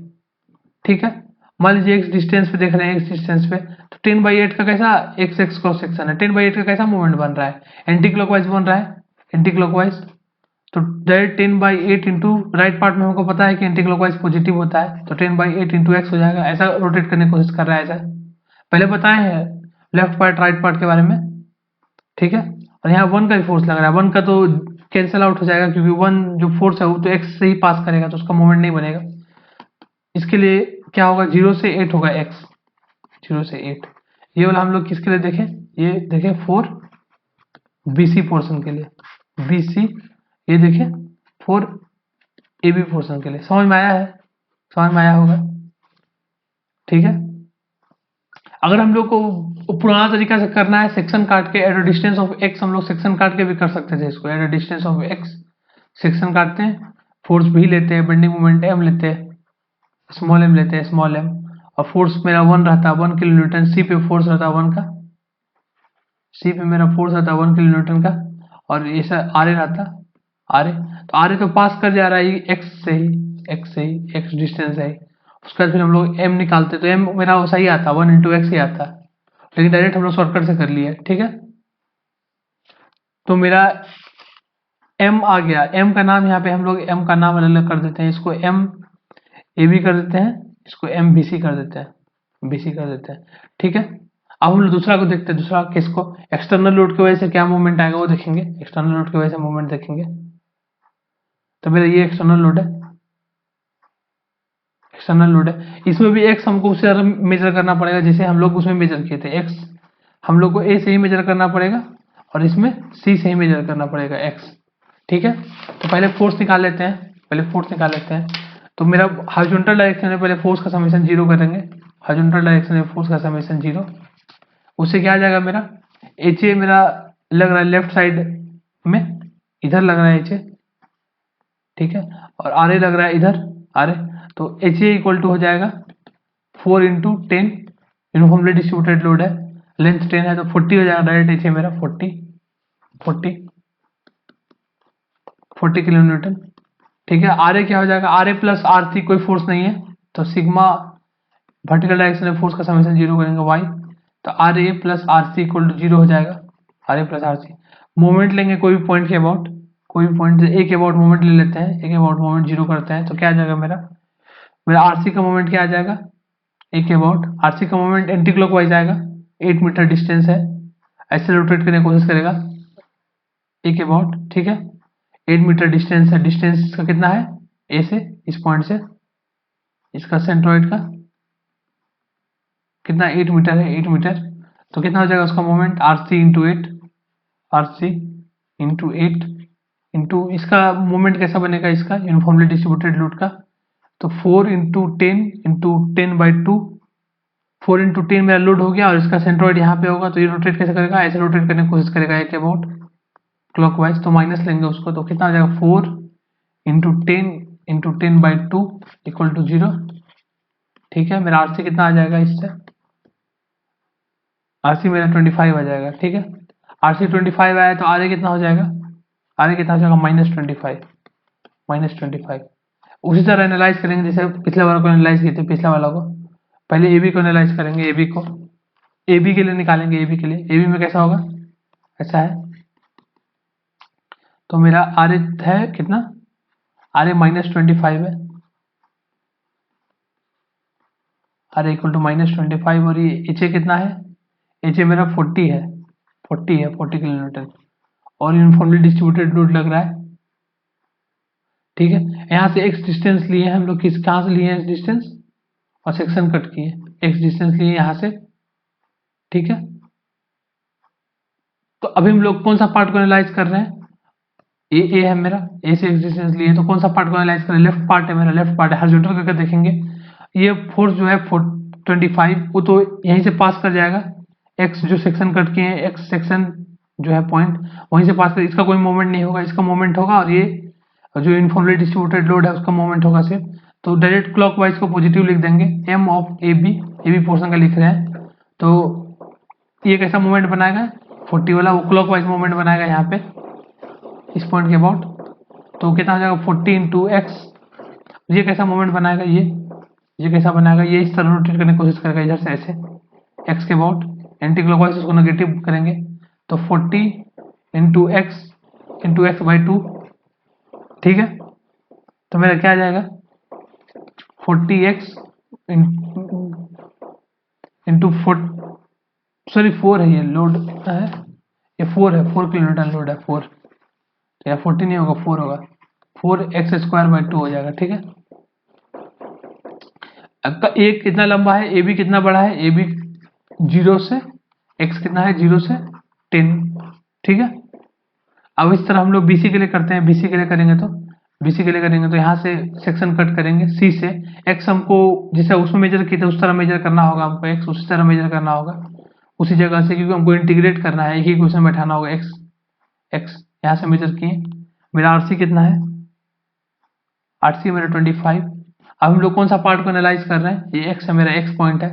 ठीक है, मान लीजिए एक्स डिस्टेंस पे देख रहे हैं, एक्स डिस्टेंस पे तो 10/8 का कैसा एक्स एक्स क्रॉस सेक्शन है, 10/8 का कैसा मूवमेंट बन रहा है, एंटी क्लॉकवाइज बन रहा है, एंटी क्लॉकवाइज। तो डायरेक्ट 10/8 इंटू राइट पार्ट में हमको पता है कि एंटी क्लॉकवाइज पॉजिटिव होता है, तो 10/8 इंटू एक्स हो जाएगा। ऐसा रोटेट करने की कोशिश कर रहा है, ऐसा पहले बताए हैं लेफ्ट पार्ट राइट पार्ट के बारे में, ठीक है। और यहाँ 1 का भी फोर्स लग रहा है, 1 का तो कैंसिल आउट हो जाएगा क्योंकि 1 जो फोर्स है वो तो एक्स से ही पास करेगा, तो उसका मूवमेंट नहीं बनेगा। इसके लिए क्या होगा, 0 से 8 होगा एक्स, 0 से 8। ये वाला हम लोग किसके लिए देखें, ये देखें 4 BC पोर्शन के लिए, BC, ये देखें 4 AB पोर्शन के लिए। समझ में आया है, समझ में आया होगा, ठीक है। अगर हम लोग को पुराना तरीका से करना है सेक्शन काट के eight a distance of x, हम लोग सेक्शन काट के भी कर सकते थे इसको। Eight a distance of x section काटते हैं, फोर्स भी लेते हैं, बेंडिंग मोमेंट m लेते हैं, स्मॉल m लेते हैं, स्मॉल m, और फोर्स मेरा 1 रहता है 1 किलो न्यूटन, सी पे फोर्स रहता है 1 का, सी पे मेरा फोर्स रहता है 1 किलो न्यूटन का, और ऐसा आर रहता आर, तो आर तो पास कर जा रहा है एक्स से ही, एक्स डिस्टेंस है। उसके बाद फिर हम लोग m निकालते, तो m मेरा वैसा ही आता 1 इंटू एक्स ही आता, लेकिन डायरेक्ट हम लोग शॉर्टकट से कर लिए, ठीक है। तो मेरा m आ गया, m का नाम यहाँ पे हम लोग m का नाम अलग अलग कर देते हैं, इसको m AB कर देते हैं, इसको m BC कर देते हैं, BC कर देते हैं, ठीक है। अब हम लोग दूसरा को देखते हैं, दूसरा केस को, एक्सटर्नल लोड की वजह से क्या मूवमेंट आएगा वो देखेंगे, एक्सटर्नल लोड की वजह से मूवमेंट देखेंगे। तो मेरा ये एक्सटर्नल लोड है, एक्सटर्नल लोड है, इसमें भी एक्स हमको उससे ज़्यादा मेजर करना पड़ेगा, जैसे हम लोग उसमें मेजर किए थे। एक्स हम लोग को ए से ही मेजर करना पड़ेगा और इसमें सी से ही मेजर करना पड़ेगा एक्स, ठीक है। तो पहले फोर्स निकाल लेते हैं, पहले फोर्स निकाल लेते हैं। तो मेरा हॉरिजॉन्टल डायरेक्शन में पहले फोर्स का समेशन 0 करेंगे, हॉरिजॉन्टल डायरेक्शन में फोर्स का समेशन 0, उससे क्या आ जाएगा मेरा एच ए, मेरा लग रहा है लेफ्ट साइड में, इधर लग रहा है एच ए, ठीक है, और आर ए लग रहा है इधर आर ए। तो एच ए इक्वल टू हो जाएगा 4 इंटू 10, यूनिफॉर्मली डिस्ट्रीब्यूटेड लोड है, लेंथ 10 है तो 40 हो जाएगा, डायरेक्ट एच ए मेरा 40 किलो न्यूटन, ठीक है। आर ए क्या हो जाएगा, R A plus R C, कोई फोर्स नहीं है तो सिग्मा वर्टिकल डायरेक्शन में फोर्स का समेशन 0 करेंगे वाई, तो R A plus R C equal to 0 हो जाएगा, R A plus R C. Moment लेंगे कोई भी पॉइंट के अबाउट, कोई भी पॉइंट ए के अबाउट मोमेंट ले लेते हैं, ए के अबाउट मोमेंट 0 करते हैं, तो क्या आ जाएगा मेरा आरसी का मोमेंट क्या आ जाएगा, ए के अबाउट, आरसी का मोमेंट एंटी क्लॉकवाइज आएगा, 8 मीटर डिस्टेंस है, ऐसे रोटेट करने की कोशिश करेगा ए के अबाउट, ठीक है। 8 मीटर डिस्टेंस है, डिस्टेंस इसका कितना है ए से, इस पॉइंट से इसका सेंट्रॉइड का कितना 8 मीटर है, 8 मीटर, तो कितना हो जाएगा उसका moment RC into 8, RC into 8 into इसका मोमेंट कैसा बनेगा इसका यूनिफॉर्मली डिस्ट्रीब्यूटेड लोड का, तो 4 इंटू 10 इंटू 10/2, 4 इंटू 10 मेरा लोड हो गया और इसका सेंट्रॉइड यहाँ पे होगा, तो ये रोटेट कैसे करेगा, ऐसे रोटेट करने की कोशिश करेगा एक अबाउट क्लॉकवाइज, तो माइनस लेंगे उसको, तो कितना हो जाएगा 4 इंटू 10 इंटू 10/2 इक्वल टू 0, ठीक है। मेरा आरसी कितना आ जाएगा इससे, आरसी मेरा 25 आ जाएगा, ठीक है। आरसी 25 आया तो आर ए कितना हो जाएगा, आर ए कितना हो जाएगा -25। उसी तरह एनालाइज करेंगे जैसे पिछले वाला को एनालाइज किए थे, पिछला वाला को पहले ए बी को एनालाइज करेंगे, ए बी को, ए बी के लिए निकालेंगे, ए बी के लिए, ए बी में कैसा होगा, ऐसा है। तो मेरा आर ए है कितना, आर ए -25 है, आर ए इक्वल टू -25, और ये एच ए कितना है, एच ए मेरा 40 है, 40 किलो न्यूटन, और यूनिफॉर्मली डिस्ट्रीब्यूटेड लोड लग रहा है, ठीक है। यहाँ से एक्स डिस्टेंस लिए हैं हम लोग, किस कहाँ से लिए हैं डिस्टेंस, और सेक्शन कट किए, एक्स डिस्टेंस लिए यहाँ से, ठीक है। तो अभी हम लोग कौन सा पार्ट को एनालाइज कर रहे हैं, ए है मेरा, ए से एक्स डिस्टेंस लिए, तो कौन सा पार्ट को एनालाइज करें, लेफ्ट पार्ट है मेरा, लेफ्ट पार्ट है, हॉरिजॉन्टल करके देखेंगे। ये फोर्स जो है 25 वो तो यहीं से पास कर जाएगा, एक्स जो सेक्शन कट किए हैं, एक्स सेक्शन जो है पॉइंट वहीं से पास कर, इसका कोई मूवमेंट नहीं होगा, इसका मूवमेंट होगा, और ये जो यूनिफॉर्मली डिस्ट्रीब्यूटेड लोड है उसका मूवमेंट होगा सिर्फ। तो डायरेक्ट क्लॉकवाइज को पॉजिटिव लिख देंगे, M of A B portion का लिख रहे हैं, तो ये कैसा मूवमेंट बनाएगा 40 वाला, वो क्लॉकवाइज मूवमेंट बनाएगा यहाँ पे इस पॉइंट के अबाउट, तो कितना हो जाएगा 40 इंटू एक्स। ये कैसा मूवमेंट बनाएगा, ये कैसा बनाएगा, ये इस तरह रोटेट करने की कोशिश करेगा इधर से ऐसे, एक्स के अबाउट, एंटी क्लॉकवाइज उसको नेगेटिव करेंगे तो 40 इंटू एक्स बाई 2, ठीक है। तो मेरा क्या आ जाएगा 40x इंटू 4 है, ये लोड कितना है, ये 4 है, 4 किलो न्यूटन लोड है 4, तो या 40 नहीं होगा 4 होगा, 4x² बाई 2 हो जाएगा, ठीक है। आपका ए कितना लंबा है, ए बी कितना बड़ा है, ए बी 0 से, x कितना है 0 से 10, ठीक है। अब इस तरह हम लोग BC के लिए करते हैं, BC के लिए करेंगे तो यहाँ से सेक्शन कट करेंगे C से, x हमको जैसे उसमें मेजर किए थे उस तरह मेजर करना होगा हमको, x उसी तरह मेजर करना होगा उसी जगह से, क्योंकि हमको इंटीग्रेट करना है, एक ही क्वेश्चन बैठाना होगा। x यहाँ से मेजर किए, मेरा RC कितना है, RC मेरा 25। अब हम लोग कौन सा पार्ट को एनालाइज कर रहे हैं, ये x है, मेरा x पॉइंट है,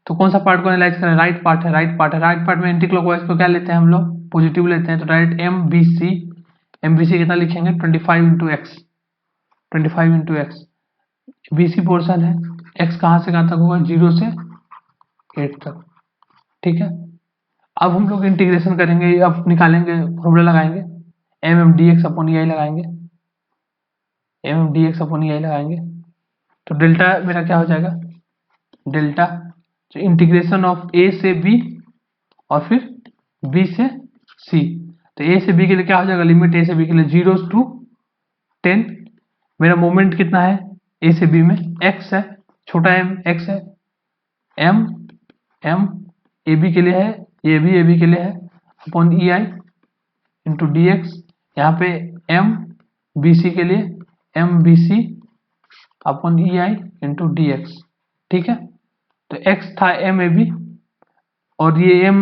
तो कौन सा पार्ट को एनालाइज कर रहे हैं, राइट पार्ट में एंटी क्लॉकवाइज को क्या लेते हैं हम लोग, पॉजिटिव लेते हैं, तो डायरेक्ट MBC कितना लिखेंगे 25 इंटू एक्स, BC पोर्शन है, x कहाँ से कहाँ तक होगा 0 से 8 तक, ठीक है। अब हम लोग इंटीग्रेशन करेंगे, अब निकालेंगे, फॉर्मूला लगाएंगे MMdx/EI लगाएंगे, तो डेल्टा मेरा क्या हो जाएगा, डेल्टा इंटीग्रेशन ऑफ A से B और फिर B से C, तो A से B के लिए क्या हो जाएगा, लिमिट A से B के लिए 0 to 10, मेरा मोमेंट कितना है A से B में, x है, छोटा m x है, m AB के लिए है, ये भी AB के लिए है, अपॉन EI इंटू dx, यहाँ पे m BC के लिए MBC upon EI into dx, ठीक है। तो x था MAB और ये m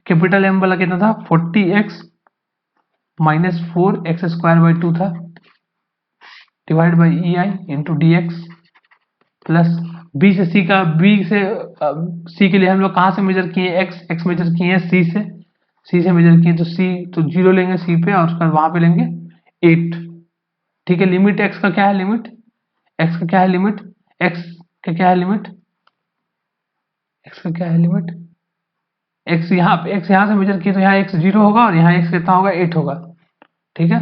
कैपिटल M वाला कितना था 40x माइनस 4x² बाई 2 था, divide by EI into dx, plus B से C के लिए हम लोग कहाँ से मेजर किए, x मेजर किए हैं C से मेजर किए, तो 0 लेंगे C पे और उसके बाद वहां पे लेंगे 8, ठीक है। लिमिट x का क्या है, लिमिट x का क्या है, लिमिट x का क्या है, लिमिट x का क्या है, लिमिट x यहाँ से मेजर किए तो यहाँ x 0 होगा और यहाँ x कितना होगा 8 होगा, ठीक है,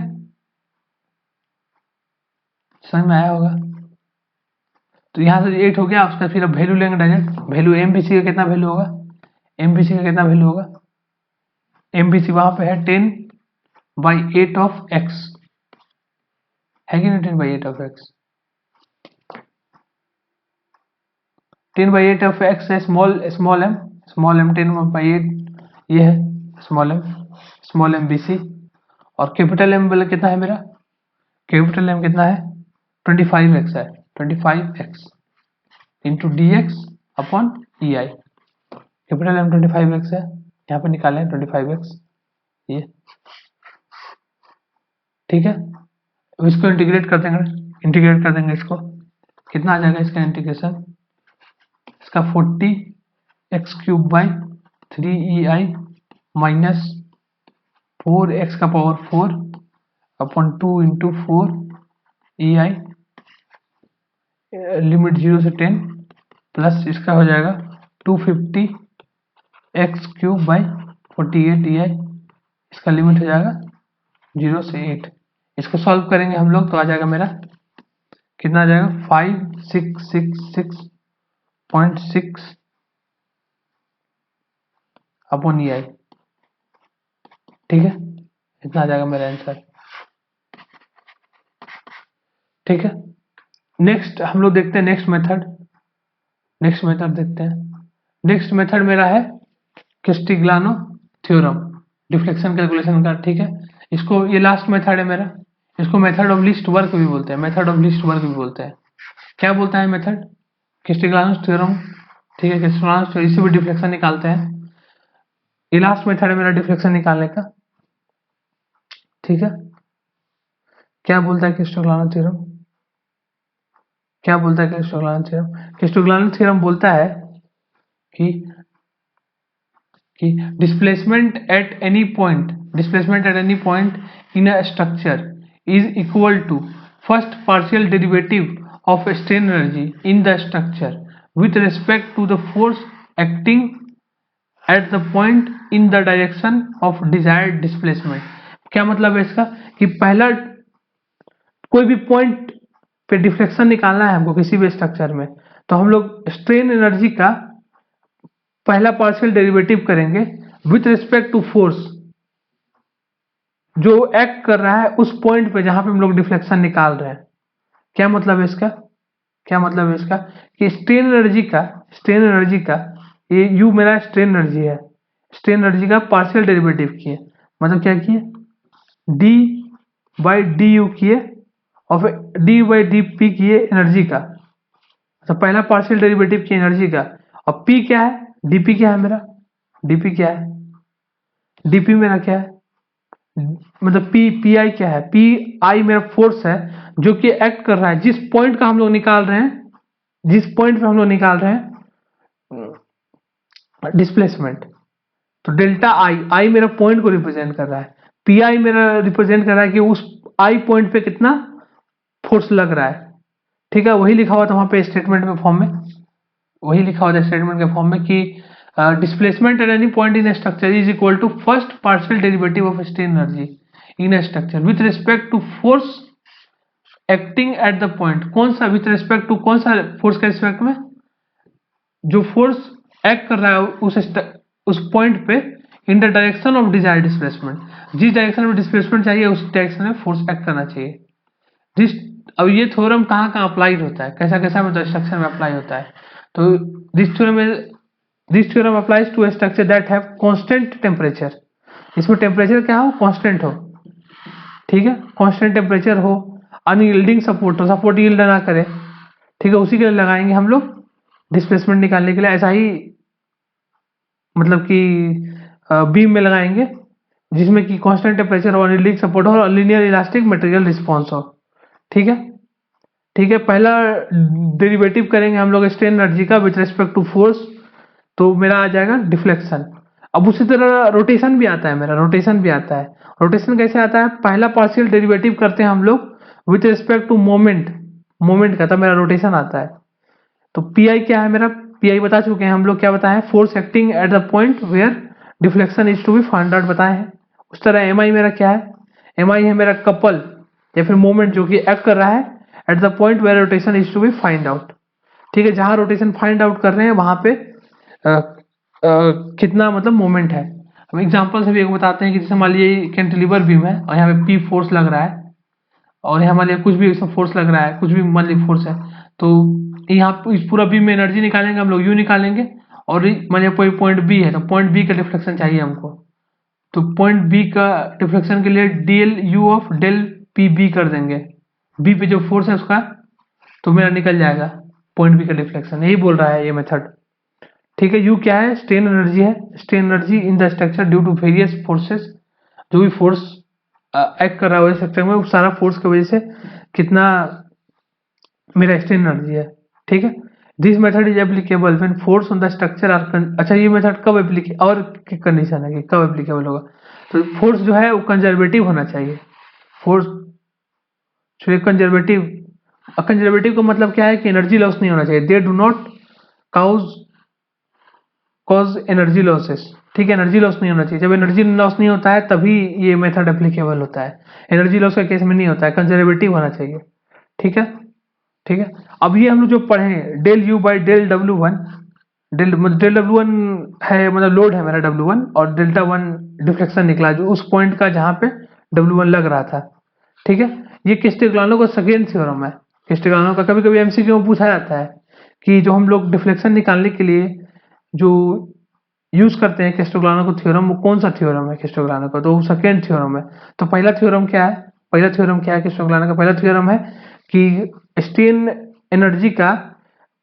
समझ में आया होगा। तो यहाँ से 8 हो गया, उसका फिर अब वैल्यू लेंगे डायरेक्ट, वैल्यू MBC का कितना वैल्यू होगा, MBC का कितना वैल्यू होगा, MBC वहां पे है 10/8 ऑफ x, है कि नहीं 10/8 ऑफ x, 10/8 ऑफ x है स्मॉल m 10/8, ये है स्मॉल m BC, और कैपिटल M वाला कितना है मेरा, कैपिटल M कितना है 25x है, 25x into dx upon EI, capital M 25x है, यहाँ पे निकालें 25x, ये ठीक है। अब इसको इंटीग्रेट कर देंगे इसको, कितना आ जाएगा इसका इंटीग्रेशन, इसका 40x³ by 3EI minus 4x⁴ upon 2 into 4EI limit 0 से 10, प्लस इसका हो जाएगा 250x³ बाई 48EI, इसका लिमिट हो जाएगा 0 से 8। इसको सॉल्व करेंगे हम लोग तो आ जाएगा मेरा कितना आ जाएगा 5666.6 अपॉन EI, ठीक है, इतना आ जाएगा मेरा आंसर, ठीक है। नेक्स्ट हम लोग देखते हैं नेक्स्ट मेथड देखते हैं। नेक्स्ट मेथड मेरा है कैस्टिग्लिआनो थ्योरम डिफ्लेक्शन कैलकुलेशन का, ठीक है। इसको ये लास्ट मेथड है मेरा, इसको मेथड ऑफ लीस्ट वर्क भी बोलते हैं, क्या बोलता है मेथड, कैस्टिग्लिआनो थ्योरम, ठीक है। कैस्टिग्लिआनो थ्योरम, इससे भी डिफ्लेक्शन निकालते हैं, ये लास्ट मेथड है मेरा डिफ्लेक्शन निकालने का, ठीक है। क्या बोलता है कैस्टिग्लिआनो थ्योरम, कैस्टिग्लिआनो थ्योरम बोलता है कि displacement at any point in a structure is equal to first partial derivative of strain energy in the structure with respect to the force acting at the point in the direction of desired displacement. क्या मतलब है इसका कि पहला कोई भी point पे deflection निकालना है हमको किसी भी स्ट्रक्चर में, तो हम लोग स्ट्रेन एनर्जी का पहला पार्शियल डेरिवेटिव करेंगे विथ रिस्पेक्ट टू फोर्स जो एक्ट कर रहा है उस पॉइंट पे जहां पे हम लोग डिफ्लेक्शन निकाल रहे हैं। क्या मतलब है इसका, क्या मतलब है इसका कि स्ट्रेन एनर्जी का ये यू मेरा स्ट्रेन एनर्जी है, स्ट्रेन एनर्जी का पार्शियल डेरिवेटिव किए, मतलब क्या किए, डी बाई डी यू किए और फिर डी बाई डी पी किए एनर्जी का, तो पहला पार्शियल डेरिवेटिव किए एनर्जी का, और पी क्या है, डीपी क्या है मेरा, डीपी क्या है, डीपी मेरा क्या है, मतलब पी आई क्या है, पी आई मेरा फोर्स है जो कि एक्ट कर रहा है जिस पॉइंट का हम लोग निकाल रहे हैं, जिस पॉइंट पे हम लोग निकाल रहे हैं डिस्प्लेसमेंट। तो डेल्टा आई मेरा पॉइंट को रिप्रेजेंट कर रहा है, पी आई मेरा रिप्रेजेंट कर रहा है कि उस आई पॉइंट पे कितना फोर्स लग रहा है। ठीक है, वही लिखा हुआ था वहां पे स्टेटमेंट में फॉर्म में, वही लिखा हुआ था स्टेटमेंट के फॉर्म में कि displacement at any point in structure is equal to first partial derivative of strain energy in a structure with respect to force acting at the point. कौन सा विथ रिस्पेक्ट टू, कौन सा force के respect में, जो force act कर रहा है उस पॉइंट पे इन the direction of desired displacement, जिस डायरेक्शन में डिस्प्लेसमेंट चाहिए उस डायरेक्शन में फोर्स एक्ट करना चाहिए। जिस अब ये थ्योरम कहाँ कहाँ अप्लाइड होता है, कैसा कैसा मतलब स्ट्रक्चर में अप्लाई होता है, तो this theorem applies to a structure that have constant temperature. इसमें टेम्परेचर क्या हो, कांस्टेंट हो, ठीक है, कांस्टेंट टेम्परेचर हो, अनयील्डिंग सपोर्ट हो, सपोर्ट यील्ड ना करे, ठीक है, उसी के लिए लगाएंगे हम लोग डिस्प्लेसमेंट निकालने के लिए। ऐसा ही मतलब कि बीम में लगाएंगे जिसमें कि कांस्टेंट टेम्परेचर हो, अनयील्डिंग सपोर्ट हो और लीनियर इलास्टिक मटेरियल रिस्पॉन्स हो। ठीक है, ठीक है, पहला डेरिवेटिव करेंगे हम लोग स्ट्रेन एनर्जी का विथ रिस्पेक्ट टू फोर्स, तो मेरा आ जाएगा डिफ्लेक्शन। अब उसी तरह रोटेशन भी आता है मेरा, रोटेशन भी आता है। रोटेशन कैसे आता है, पहला पार्शियल डेरिवेटिव करते हैं हम लोग with respect to moment, moment का, तब मेरा रोटेशन आता है। तो पी आई क्या है मेरा, पी आई बता चुके हैं हम लोग, क्या बताए, force acting at the point where deflection is to be find out बताए हैं। उस तरह एम आई मेरा क्या है, एम आई है मेरा कपल या फिर मोमेंट जो कि एक्ट कर रहा है at the point where rotation is to be find out. ठीक है, जहां रोटेशन फाइंड आउट कर रहे हैं वहां पे कितना मतलब मोमेंट है। हम एग्जांपल से भी एक बताते हैं कि जैसे मान लीजिए कैंटिलीवर बीम है और यहाँ पे पी फोर्स लग रहा है और यहाँ मान लीजिए कुछ भी इसमें फोर्स लग रहा है, कुछ भी मान लीजिए फोर्स है, तो यहाँ इस पूरा बीम में एनर्जी निकालेंगे हम लोग, यू निकालेंगे, और मान लीजिए कोई पॉइंट बी है तो पॉइंट बी का डिफ्लेक्शन चाहिए हमको, तो पॉइंट बी का डिफ्लेक्शन के लिए del U of del P B कर देंगे, बी पे जो फोर्स है उसका, तो मेरा निकल जाएगा पॉइंट बी का डिफ्लेक्शन। यही बोल रहा है ये मेथड। ठीक है, यू क्या है, स्ट्रेन एनर्जी है, strain energy in the structure due to various forces, जो भी फोर्स एक्ट कर रहा है स्ट्रक्चर में उस सारा फोर्स की वजह से कितना मेरा स्ट्रेन एनर्जी है। ठीक है, this method is applicable when force on the structure are, अच्छा ये मेथड कब एप्लीकेबल, और कंडीशन है कि कब एप्लीकेबल होगा, तो फोर्स जो है वो कंजर्वेटिव होना चाहिए, फोर्स कंजर्वेटिव, कंजर्वेटिव का मतलब क्या है कि एनर्जी लॉस नहीं होना चाहिए, they do not cause energy losses. ठीक है, एनर्जी लॉस नहीं होना चाहिए, जब एनर्जी लॉस नहीं होता है तभी ये मेथड एप्लीकेबल होता है, एनर्जी लॉस के केस में नहीं होता है, कंजर्वेटिव होना चाहिए। ठीक है, ठीक है, अब ये हम लोग जो पढ़े del U by del W one, del W one है मतलब लोड है मेरा डब्ल्यू वन, और डेल्टा वन डिफ्लेक्शन निकला जो उस पॉइंट का जहां पे डब्ल्यू वन लग रहा था। ठीक है, ये कैस्टिग्लियानो का सेकेंड थ्योरम है, कैस्टिग्लियानो का कभी कभी एमसीक्यू में पूछा जाता है कि जो हम लोग डिफ्लेक्शन निकालने के लिए जो यूज करते हैं कैस्टिग्लियानो का थ्योरम, वो कौन सा थ्योरम है कैस्टिग्लियानो का, तो वो सेकेंड थ्योरम है। तो पहला थ्योरम क्या है, पहला थ्योरम क्या है कैस्टिग्लियानो का, पहला थ्योरम है कि स्ट्रेन एनर्जी का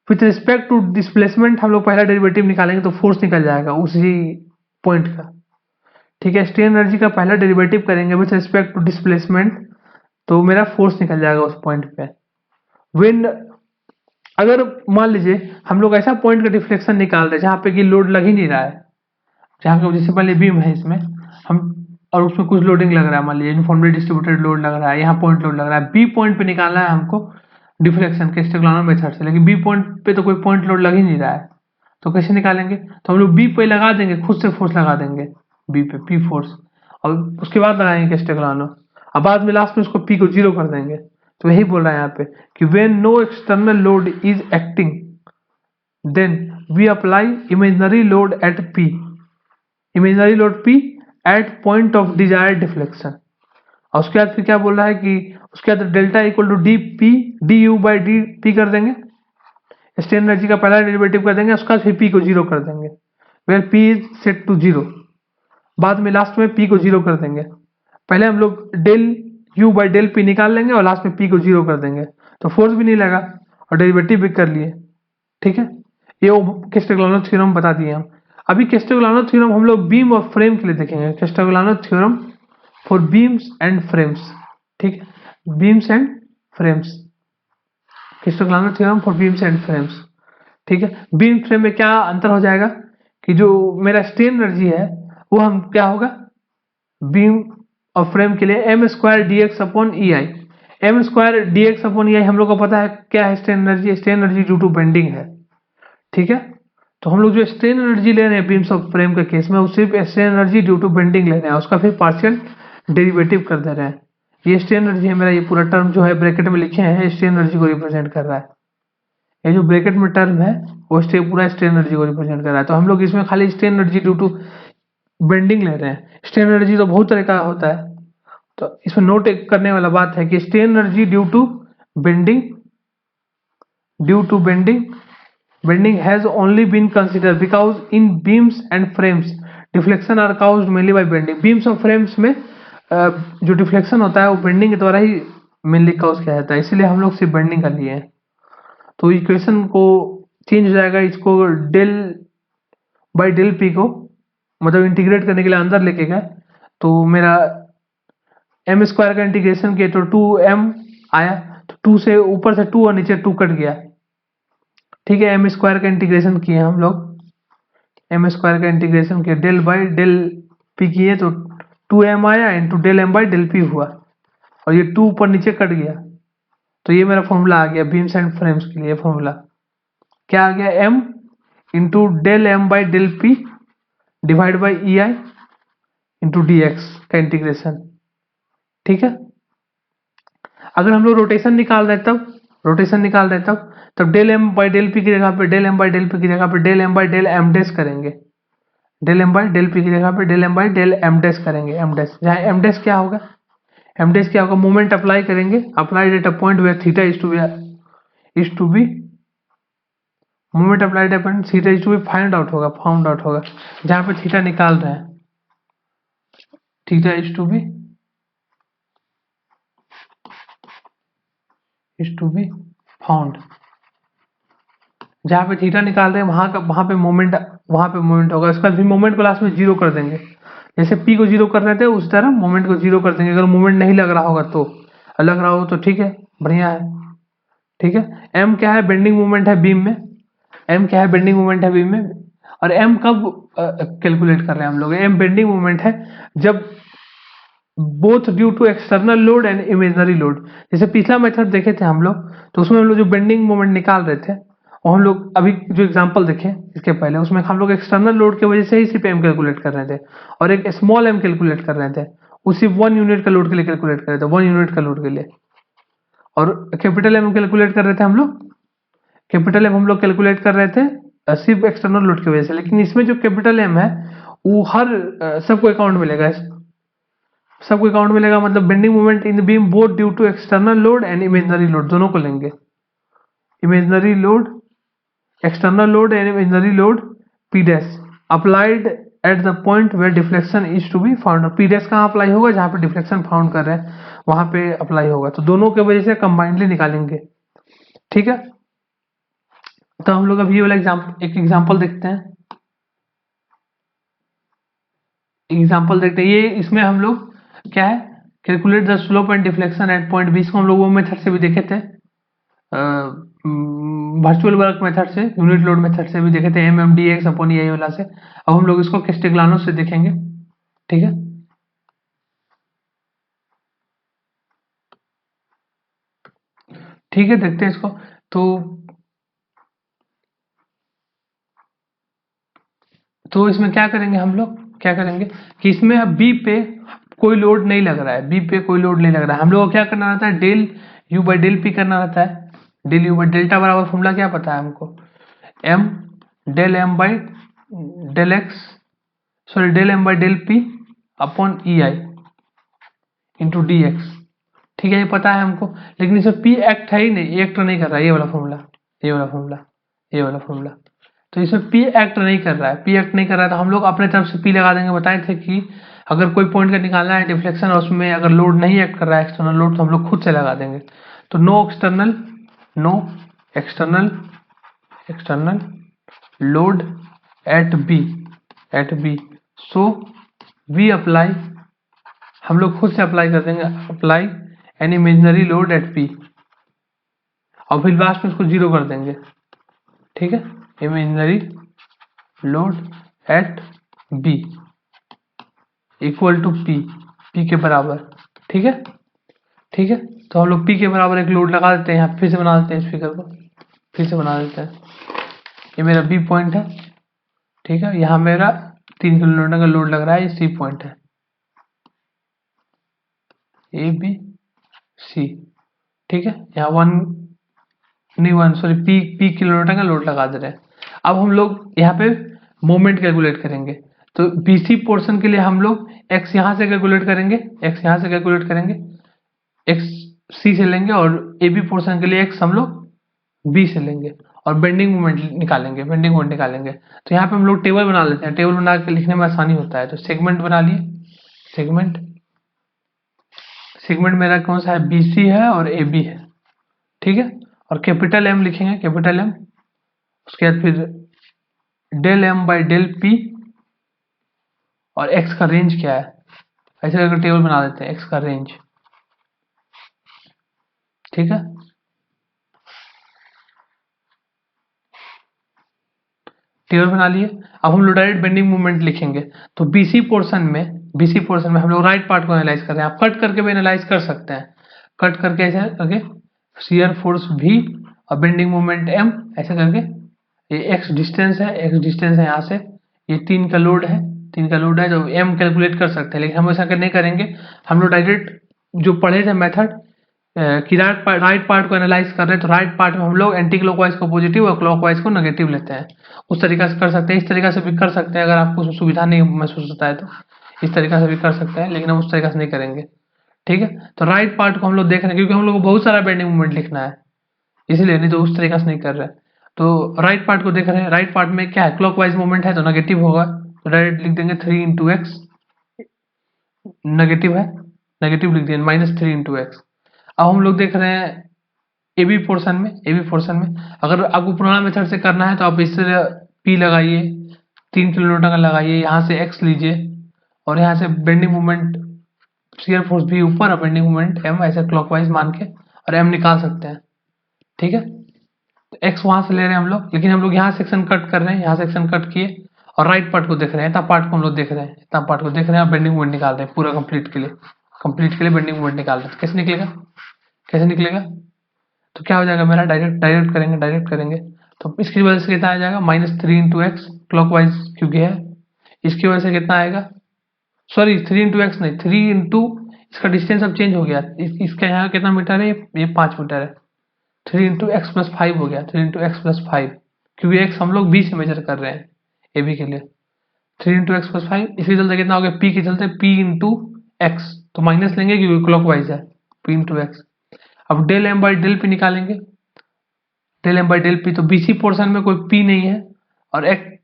विथ रिस्पेक्ट टू डिस्प्लेसमेंट हम लोग पहला डेरिवेटिव निकालेंगे तो फोर्स निकल जाएगा उसी पॉइंट का। ठीक है, स्ट्रेन एनर्जी का पहला डेरिवेटिव करेंगे विथ रिस्पेक्ट टू डिस्प्लेसमेंट, तो मेरा फोर्स निकल जाएगा उस पॉइंट पे। व्हेन अगर मान लीजिए हम लोग ऐसा पॉइंट का डिफ्लेक्शन निकाल रहे हैं जहां पे कि लोड लग ही नहीं रहा है, जहां पे जैसे मान लीजिए बीम है इसमें हम और उसमें कुछ लोडिंग लग रहा है, मान लीजिए यूनिफॉर्मली डिस्ट्रीब्यूटेड लोड लग रहा है, यहाँ पॉइंट लोड लग रहा है, बी पॉइंट पे निकालना है हमको डिफ्लेक्शन कैस्टिग्लियानो मेथड से, लेकिन बी पॉइंट पे तो कोई पॉइंट लोड लग ही नहीं रहा है, तो कैसे निकालेंगे, तो हम लोग बी पे लगा देंगे, खुद से फोर्स लगा देंगे बी पे, पी फोर्स, और उसके बाद लगाएंगे कैस्टेग्लानो, अब बाद में लास्ट में उसको पी को जीरो कर देंगे। तो यही बोल रहा है यहाँ पे कि when no external load is acting then we apply imaginary load at P, imaginary load P at point of desired deflection. और उसके बाद फिर क्या बोल रहा है कि उसके बाद delta equal to d P d U by d P कर देंगे, स्ट्रेन एनर्जी का पहला डेरिवेटिव कर देंगे, उसका फिर पी को जीरो कर देंगे, where P is set to zero. बाद में लास्ट में पी को जीरो कर देंगे, पहले हम लोग del U by del P निकाल लेंगे और लास्ट में पी को जीरो कर देंगे, तो फोर्स भी नहीं लगा और डेरिवेटिव भी कर लिए। ठीक है, ये कैस्टेग्लियानो थ्योरम बता दिए हम। अभी कैस्टेग्लियानो थ्योरम हम लोग बीम और फ्रेम के लिए देखेंगे, Castigliano theorem for beams and frames. ठीक है, beams and frames, Castigliano theorem for beams and frames. ठीक है, बीम फ्रेम में क्या अंतर हो जाएगा कि जो मेरा स्ट्रेन एनर्जी है वो हम क्या होगा बीम और फ्रेम के लिए M square d x upon E I, M square d x upon E I हम लोग को पता है क्या है strain energy, strain energy due to bending है। ठीक है, तो हम लोग जो स्ट्रेन एनर्जी ले रहे हैं बीम्स ऑफ फ्रेम के केस में वो सिर्फ strain energy due to bending ले रहे हैं, उसका फिर पार्शियल डेरिवेटिव कर दे रहे हैं। ये स्ट्रेन एनर्जी है, मेरा ये पूरा टर्म जो है ब्रैकेट में लिखे हैं स्ट्रेन एनर्जी को रिप्रेजेंट कर रहा है, ये जो ब्रैकेट में टर्म है वो पूरा स्ट्रेन एनर्जी को रिप्रेजेंट कर रहा है। तो हम लोग इसमें खाली strain energy due to bending ले रहे हैं, स्ट्रेन एनर्जी तो बहुत तरह का होता है, तो इसमें नोट करने वाला बात है कि strain energy due to bending, bending has only been considered because in beams and frames deflection are caused mainly by bending। beams और frames में जो डिफ्लेक्शन होता है वो बेंडिंग के द्वारा ही मेनली काउज किया जाता है, इसीलिए हम लोग सिर्फ बेंडिंग कर लिए हैं। तो इक्वेशन को चेंज हो जाएगा, इसको डेल बाई डेल पी को मतलब इंटीग्रेट करने के लिए अंदर लेके गए, तो मेरा एम स्क्वायर का इंटीग्रेशन किया तो 2m आया, तो 2 से ऊपर से 2 और नीचे 2 कट गया। ठीक है, एम स्क्वायर का इंटीग्रेशन किए हम लोग, एम स्क्वायर का इंटीग्रेशन किया डेल बाई डेल पी किए तो 2m आया into del M by del P हुआ, और ये 2 ऊपर नीचे कट गया, तो ये मेरा फॉर्मूला आ गया बीम्स एंड फ्रेम्स के लिए। फॉर्मूला क्या आ गया, m into del M by del P divide by E I into D x का इंटीग्रेशन। ठीक है, अगर हम लोग रोटेशन निकाल रहे तब del M by del P की जगह पे del M by del P की जगह पे del M by del M dash करेंगे, del M by del P की जगह पे del M by del M dash करेंगे, एम डैश, जहाँ एम डैश क्या होगा, एम डैश क्या होगा, मोमेंट अप्लाई करेंगे, applied at a point where theta is to be moment applied at point theta is to be found out होगा, जहाँ पे थीटा निकाल रहे हैं, theta is to be found, जहाँ पे थीटा निकाल रहे हैं वहां पे मोमेंट होगा। इसका भी मोमेंट को लास्ट में जीरो कर देंगे, जैसे पी को जीरो कर रहे थे उस तरह मोमेंट को जीरो कर देंगे। अगर मोमेंट नहीं लग रहा होगा तो, लग रहा हो तो ठीक है, बढ़िया है। ठीक है, एम क्या है, बेंडिंग मोमेंट है बीम में, एम क्या है, बेंडिंग मोमेंट है बीम में। और एम कब कैलकुलेट कर रहे हैं हम लोग, एम बेंडिंग मोमेंट है जब both due to external load and imaginary load. जैसे पिछला मेथड देखे थे हम लोग, तो उसमें हम लोग जो बेंडिंग मोमेंट निकाल रहे थे, और हम लोग अभी जो एग्जांपल देखे इसके पहले उसमें हम लोग एक्सटर्नल लोड की वजह से ही सिर्फ एम कैलकुलेट कर रहे थे, और एक स्मॉल एम कैलकुलेट कर रहे थे, वो सिर्फ 1 यूनिट का लोड के लिए कैलकुलेट कर रहे थे, 1 यूनिट का लोड के लिए। और कैपिटल एम कैलकुलेट कर रहे थे हम लोग, कैपिटल एम हम लोग कैलकुलेट कर रहे थे सिर्फ एक्सटर्नल लोड की वजह से। लेकिन इसमें जो कैपिटल एम है वो हर सबको अकाउंट में लेगा, सबको अकाउंट में लेगा, मतलब bending moment in the beam both due to external load and imaginary load, दोनों को लेंगे, imaginary load, external load and imaginary load P dash applied at the point where deflection is to be found. P dash कहाँ apply होगा, जहाँ पे deflection found कर रहे हैं वहां पे अप्लाई होगा, तो दोनों के वजह से कंबाइंडली निकालेंगे। ठीक है, तो हम लोग अभी ये वाला एक एग्जाम्पल देखते हैं, ये इसमें हम लोग क्या है, calculate the slope and deflection at point B, इसको हम लोग वो मेथड से भी देखे थे, वर्चुअल वर्क मेथड से, यूनिट लोड मेथड से भी देखे थे, M M d x upon E वाला से। अब हम लोग इसको कैस्टेग्लियानो से देखेंगे। ठीक है, देखते हैं इसको। तो तो इसमें क्या करेंगे हम लोग, क्या करेंगे कि इसमें अब बी पे कोई लोड नहीं लग रहा है, बी पे कोई लोड नहीं लग रहा है। हम लोग को क्या करना रहता है, del U by del P करना रहता है। डेल यू बाई डेल्टा बराबर फॉर्मूला क्या पता है हमको, M del M by del X, sorry del M by del P upon E I into D x. ठीक है, ये पता है हमको, लेकिन इसमें पी एक्ट है ही नहीं, एक्ट नहीं कर रहा है, ये वाला फॉर्मूला, ये वाला फॉर्मूला, ये वाला फॉर्मूला। तो इसमें पी एक्ट नहीं कर रहा है, पी एक्ट नहीं कर रहा है, तो हम लोग अपने तरफ से पी लगा देंगे। बताए थे कि अगर कोई पॉइंट का निकालना है डिफ्लेक्शन और उसमें अगर लोड नहीं एक्ट कर रहा है एक्सटर्नल लोड, तो हम लोग खुद से लगा देंगे। तो no external load at B, so we apply, हम लोग खुद से अप्लाई कर देंगे, apply an imaginary load at P, और फिर लास्ट में उसको जीरो कर देंगे। ठीक है, imaginary load at B equal to P के बराबर। ठीक है, ठीक है, तो हम लोग पी के बराबर एक लोड लगा देते हैं। यहाँ फिर से बना देते हैं इस फिगर को, फिर से बना देते हैं। ये मेरा बी पॉइंट है, ठीक है, यहाँ मेरा 3 किलोमीटर का लोड लग रहा है, ये सी पॉइंट है, ए बी सी। ठीक है, यहाँ 1 सॉरी पी किलोमीटर का लोड लगा दे रहे हैं। अब हम लोग यहाँ पे मोमेंट कैलकुलेट करेंगे। तो बीसी पोर्शन के लिए हम लोग एक्स यहाँ से कैलकुलेट करेंगे, एक्स यहाँ से कैलकुलेट करेंगे, एक्स सी से लेंगे, और ए बी पोर्शन के लिए एक्स हम लोग बी से लेंगे, और बेंडिंग मोमेंट निकालेंगे, बेंडिंग मोमेंट निकालेंगे। तो यहाँ पे हम लोग टेबल बना लेते हैं, टेबल बना के लिखने में आसानी होता है। तो सेगमेंट बना लिए, सेगमेंट मेरा कौन सा है, बीसी है और ए बी है। ठीक है, और कैपिटल एम लिखेंगे, कैपिटल एम, उसके बाद फिर del M by del P, और एक्स का रेंज क्या है, ऐसे करके टेबल बना देते हैं, एक्स का रेंज। ठीक है, टेबल बना लिए। अब हम लोग डायरेक्ट बेंडिंग मूवमेंट लिखेंगे। तो बीसी पोर्शन में हम लोग राइट पार्ट को एनालाइज कर रहे हैं। आप कट करके भी एनालाइज कर सकते हैं, कट करके ऐसे करके शियर फोर्स भी और बेंडिंग मूवमेंट एम, ऐसे करके ये एक्स डिस्टेंस है यहाँ से, ये 3 का लोड है, 3 का लोड है, जो एम कैलकुलेट कर सकते हैं। लेकिन हम ऐसा नहीं करेंगे, हम लोग डायरेक्ट जो पढ़े थे मेथड कि राइट पार्ट को एनालाइज कर रहे हैं, तो राइट पार्ट में हम लोग एंटी क्लॉकवाइज को पॉजिटिव और क्लॉकवाइज को नेगेटिव लेते हैं। उस तरीका से कर सकते हैं, इस तरीका से भी कर सकते हैं, अगर आपको सुविधा नहीं महसूस होता है तो इस तरीका से भी कर सकते हैं, लेकिन हम उस तरीका से नहीं करेंगे। ठीक है, तो राइट पार्ट को हम लोग देख रहे हैं, क्योंकि हम लोग को बहुत सारा बेंडिंग मूवमेंट लिखना है, इसलिए, नहीं तो उस तरीका से नहीं कर रहे हैं। तो राइट पार्ट को देख रहे हैं, राइट पार्ट में क्या है, क्लॉकवाइज मूवमेंट है तो नेगेटिव होगा, तो डायरेक्ट लिख देंगे 3 इंटू एक्स, नेगेटिव है, नेगेटिव लिख देंगे -3 इंटू एक्स। अब हम लोग देख रहे हैं ए बी पोर्शन में, अगर आपको पुराना मेथड से करना है तो आप इससे पी लगाइए, 3 किलोमीटर का लगाइए, यहाँ से एक्स लीजिए, और यहाँ से बेंडिंग मूवमेंट शियर फोर्स भी ऊपर और बेंडिंग मूवमेंट एम, ऐसे क्लॉकवाइज मान के, और एम निकाल सकते हैं। ठीक है, तो एक्स वहां से ले रहे हैं हम लोग, लेकिन हम लोग यहाँ सेक्शन कट कर रहे हैं, यहाँ सेक्शन कट किए, और राइट पार्ट को देख रहे हैं, इतना पार्ट को हम लोग देख रहे हैं, इतना पार्ट को देख रहे हैं, और बेंडिंग मूवमेंट निकाल रहे हैं पूरा कंप्लीट के लिए बेंडिंग मूवमेंट निकाल रहे हैं। कैसे निकलेगा, तो क्या हो जाएगा मेरा, डायरेक्ट करेंगे, तो इसकी वजह से कितना आ जाएगा, -3 इंटू एक्स क्लॉकवाइज क्योंकि है, इसकी वजह से कितना आएगा, सॉरी 3 इंटू एक्स नहीं, 3 इंटू, इसका डिस्टेंस अब चेंज हो गया, इसका यहाँ कितना मीटर है, ये 5 मीटर है, 3 इंटू एक्स प्लस 5 हो गया, 3 इंटू एक्स प्लस 5, क्योंकि एक्स हम लोग बी से मेजर कर रहे हैं ए बी के लिए, 3 इंटू एक्स प्लस 5, इसके चलते कितना हो गया, पी के चलते पी इंटू एक्स, तो माइनस लेंगे क्योंकि क्लॉकवाइज है, पी इंटू एक्स। अब del M by del P निकालेंगे, del M by del P, तो बीसी पोर्शन में कोई पी नहीं है और एक,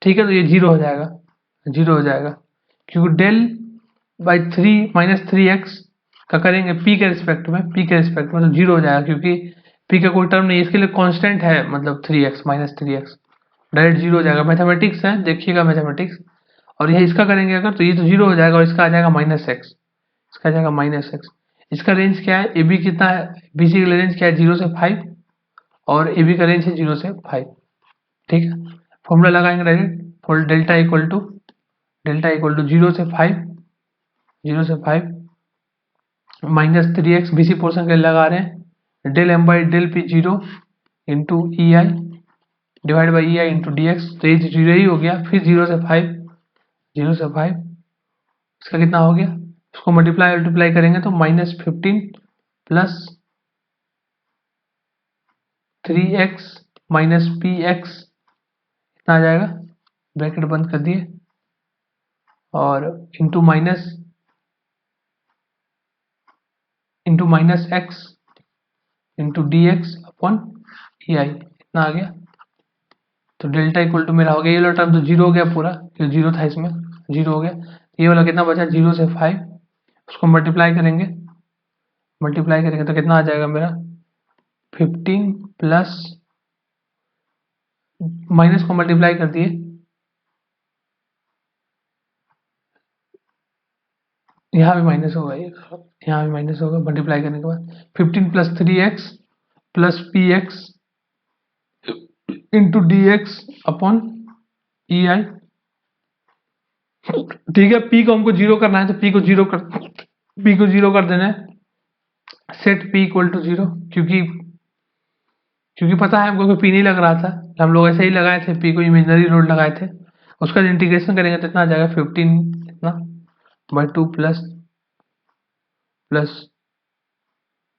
ठीक है, तो ये जीरो हो जाएगा, क्योंकि डेल बाई 3 -3x का करेंगे पी के रिस्पेक्ट में, तो जीरो हो जाएगा, क्योंकि पी का कोई टर्म नहीं है, इसके लिए कांस्टेंट है, मतलब 3x -3x, डायरेक्ट जीरो हो जाएगा। मैथमेटिक्स है, देखिएगा मैथमेटिक्स, और यह इसका करेंगे अगर, तो ये तो जीरो हो जाएगा, और इसका आ जाएगा -x, इसका आ जाएगा -x। इसका रेंज क्या है, ए बी कितना है, बी सी का रेंज क्या है, 0 से 5, और ए बी का रेंज है 0 से 5। ठीक है, फॉर्मूला लगाएंगे direct, for delta equal to 0 से 5 -3x, बी सी पोर्शन के लिए लगा रहे हैं, del M by del P 0 into E I divide by E I into D x, तो ये जीरो ही हो गया। फिर 0 से 5, 0 से 5 इसका कितना हो गया, इसको मल्टीप्लाई करेंगे तो -15 plus 3x minus P x कितना आ जाएगा, ब्रैकेट बंद कर दिए, और into minus x into D x upon E I इतना आ गया। तो डेल्टा इक्वल टू मेरा हो गया, ये वाला टर्म तो जीरो हो गया पूरा, क्योंकि जीरो था इसमें, जीरो हो गया। ये वाला कितना बचा, 0 से 5, उसको मल्टीप्लाई करेंगे तो कितना आ जाएगा मेरा 15 प्लस, माइनस को मल्टीप्लाई कर दिए, यहाँ भी माइनस होगा, यहाँ भी माइनस होगा, मल्टीप्लाई करने के बाद 15 plus 3x plus P x into D x upon E I. ठीक है, p को हमको जीरो करना है, तो p को जीरो कर देना है, सेट p इक्वल टू 0, क्योंकि पता है हमको p नहीं लग रहा था, हम लोग ऐसे ही लगाए थे, p को इमेजिनरी लोड लगाए थे। उसका इंटीग्रेशन करेंगे तो इतना आ जाएगा 15 इतना by 2 plus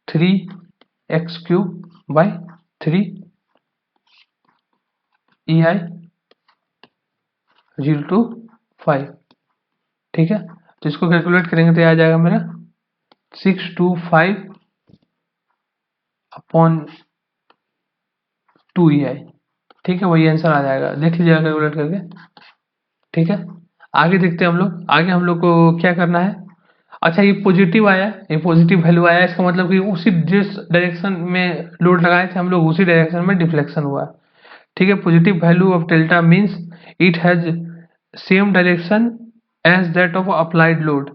3x cube by 3 E I 0 to 5। ठीक है, तो इसको कैलकुलेट करेंगे तो आ जाएगा मेरा 625 अपॉन 2 ई आई। ठीक है, वही आंसर आ जाएगा, देख लीजिएगा कैलकुलेट करके। ठीक है, आगे देखते हैं हम लोग, आगे हम लोग को क्या करना है। अच्छा, ये पॉजिटिव आया, ये पॉजिटिव वैल्यू आया, इसका मतलब कि उसी जिस डायरेक्शन में लोड लगाए थे हम लोग, उसी डायरेक्शन में डिफ्लेक्शन हुआ। ठीक है, positive value of delta means it has same direction as that of applied load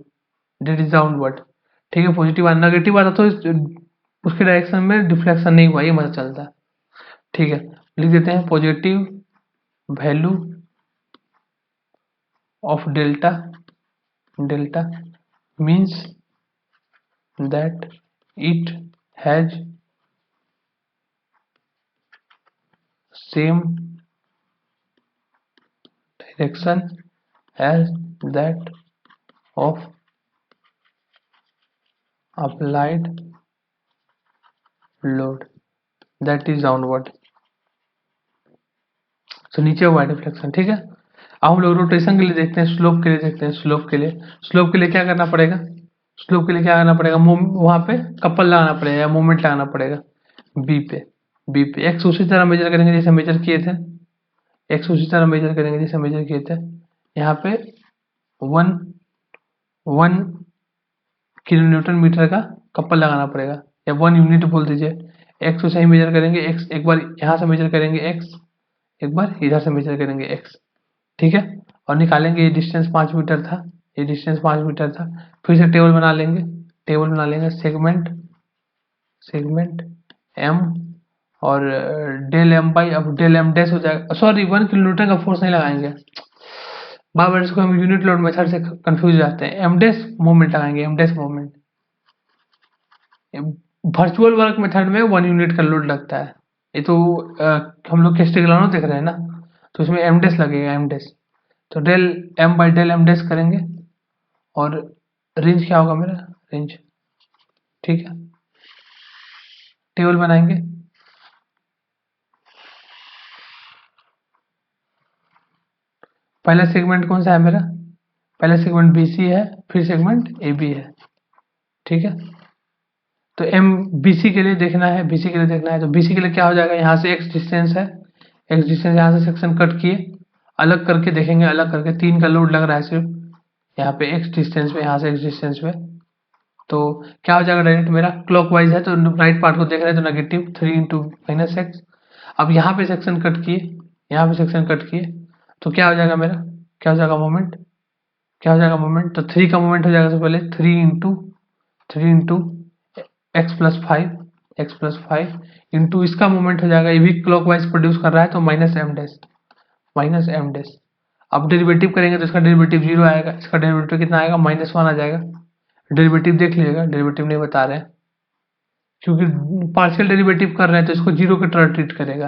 that is downward. ठीक है, पॉजिटिव आया, नेगेटिव आता तो उसके डायरेक्शन में डिफ्लेक्शन नहीं हुआ, ये पता चलता है। ठीक है, लिख देते हैं positive value of delta means that it has same direction as that of applied load that is downward। तो नीचे हुआ डिफ्लेक्शन। ठीक है, अब हम लोग रोटेशन के लिए देखते हैं, स्लोप के लिए देखते हैं। स्लोप के लिए क्या करना पड़ेगा, वहां पे कपल लगाना पड़ेगा या मोमेंट लगाना पड़ेगा बी पे। एक्स उसी तरह मेजर करेंगे जैसे मेजर किए थे, यहाँ पे 1 किलो न्यूटन मीटर का कपल लगाना पड़ेगा, या 1 यूनिट बोल दीजिए। एक्स को सही मेजर करेंगे, एक्स एक बार यहाँ से मेजर करेंगे, एक्स एक बार इधर से मेजर करेंगे, एक्स। ठीक है, और निकालेंगे, ये डिस्टेंस 5 मीटर था, फिर से टेबल बना लेंगे, सेगमेंट एम और डेल एम बाई, अब डेल एम डैश हो जाएगा, सॉरी 1 किलो न्यूटन का फोर्स नहीं लगाएंगे, बार बार इसको हम यूनिट लोड मेथड से कंफ्यूज जाते हैं। एम डैश मोमेंट लगाएंगे, वर्चुअल वर्क मेथड में 1 यूनिट का लोड लगता है, ये तो हम लोग कैस्टिग्लियानो देख रहे हैं ना, तो इसमें एम डैश लगेगा, तो del M by del M dash करेंगे, और रेंज क्या होगा मेरा, रेंज। ठीक है, टेबल बनाएंगे, पहला सेगमेंट कौन सा है मेरा, पहला सेगमेंट बीसी है, फिर सेगमेंट एबी है। ठीक है, तो एम बीसी के लिए देखना है, तो बीसी के लिए क्या हो जाएगा, यहाँ से एक्स डिस्टेंस है, यहाँ से सेक्शन कट किए, अलग करके देखेंगे, 3 का लोड लग रहा है सिर्फ यहाँ पे एक्स डिस्टेंस में, यहाँ से एक्स डिस्टेंस में, तो क्या हो जाएगा, डायरेक्ट मेरा क्लॉकवाइज है तो राइट पार्ट को देख रहे हैं, तो नेगेटिव 3 इंटू माइनस एक्स। अब यहाँ पे सेक्शन कट किए, तो क्या हो जाएगा मेरा, मोमेंट, तो 3 का मोमेंट हो जाएगा, सबसे पहले 3 इंटू एक्स प्लस 5 इंटू इसका मोमेंट हो जाएगा, ये भी क्लॉकवाइज प्रोड्यूस कर रहा है, तो माइनस एम डैश। अब डेरिवेटिव करेंगे तो इसका डेरिवेटिव 0 आएगा, इसका डेरिवेटिव कितना आएगा, -1 आ जाएगा। डेरिवेटिव देख लीजिएगा, डेरिवेटिव नहीं बता रहे हैं क्योंकि पार्शियल डेरिवेटिव कर रहे हैं, तो इसको 0 की तरह ट्रीट करेगा,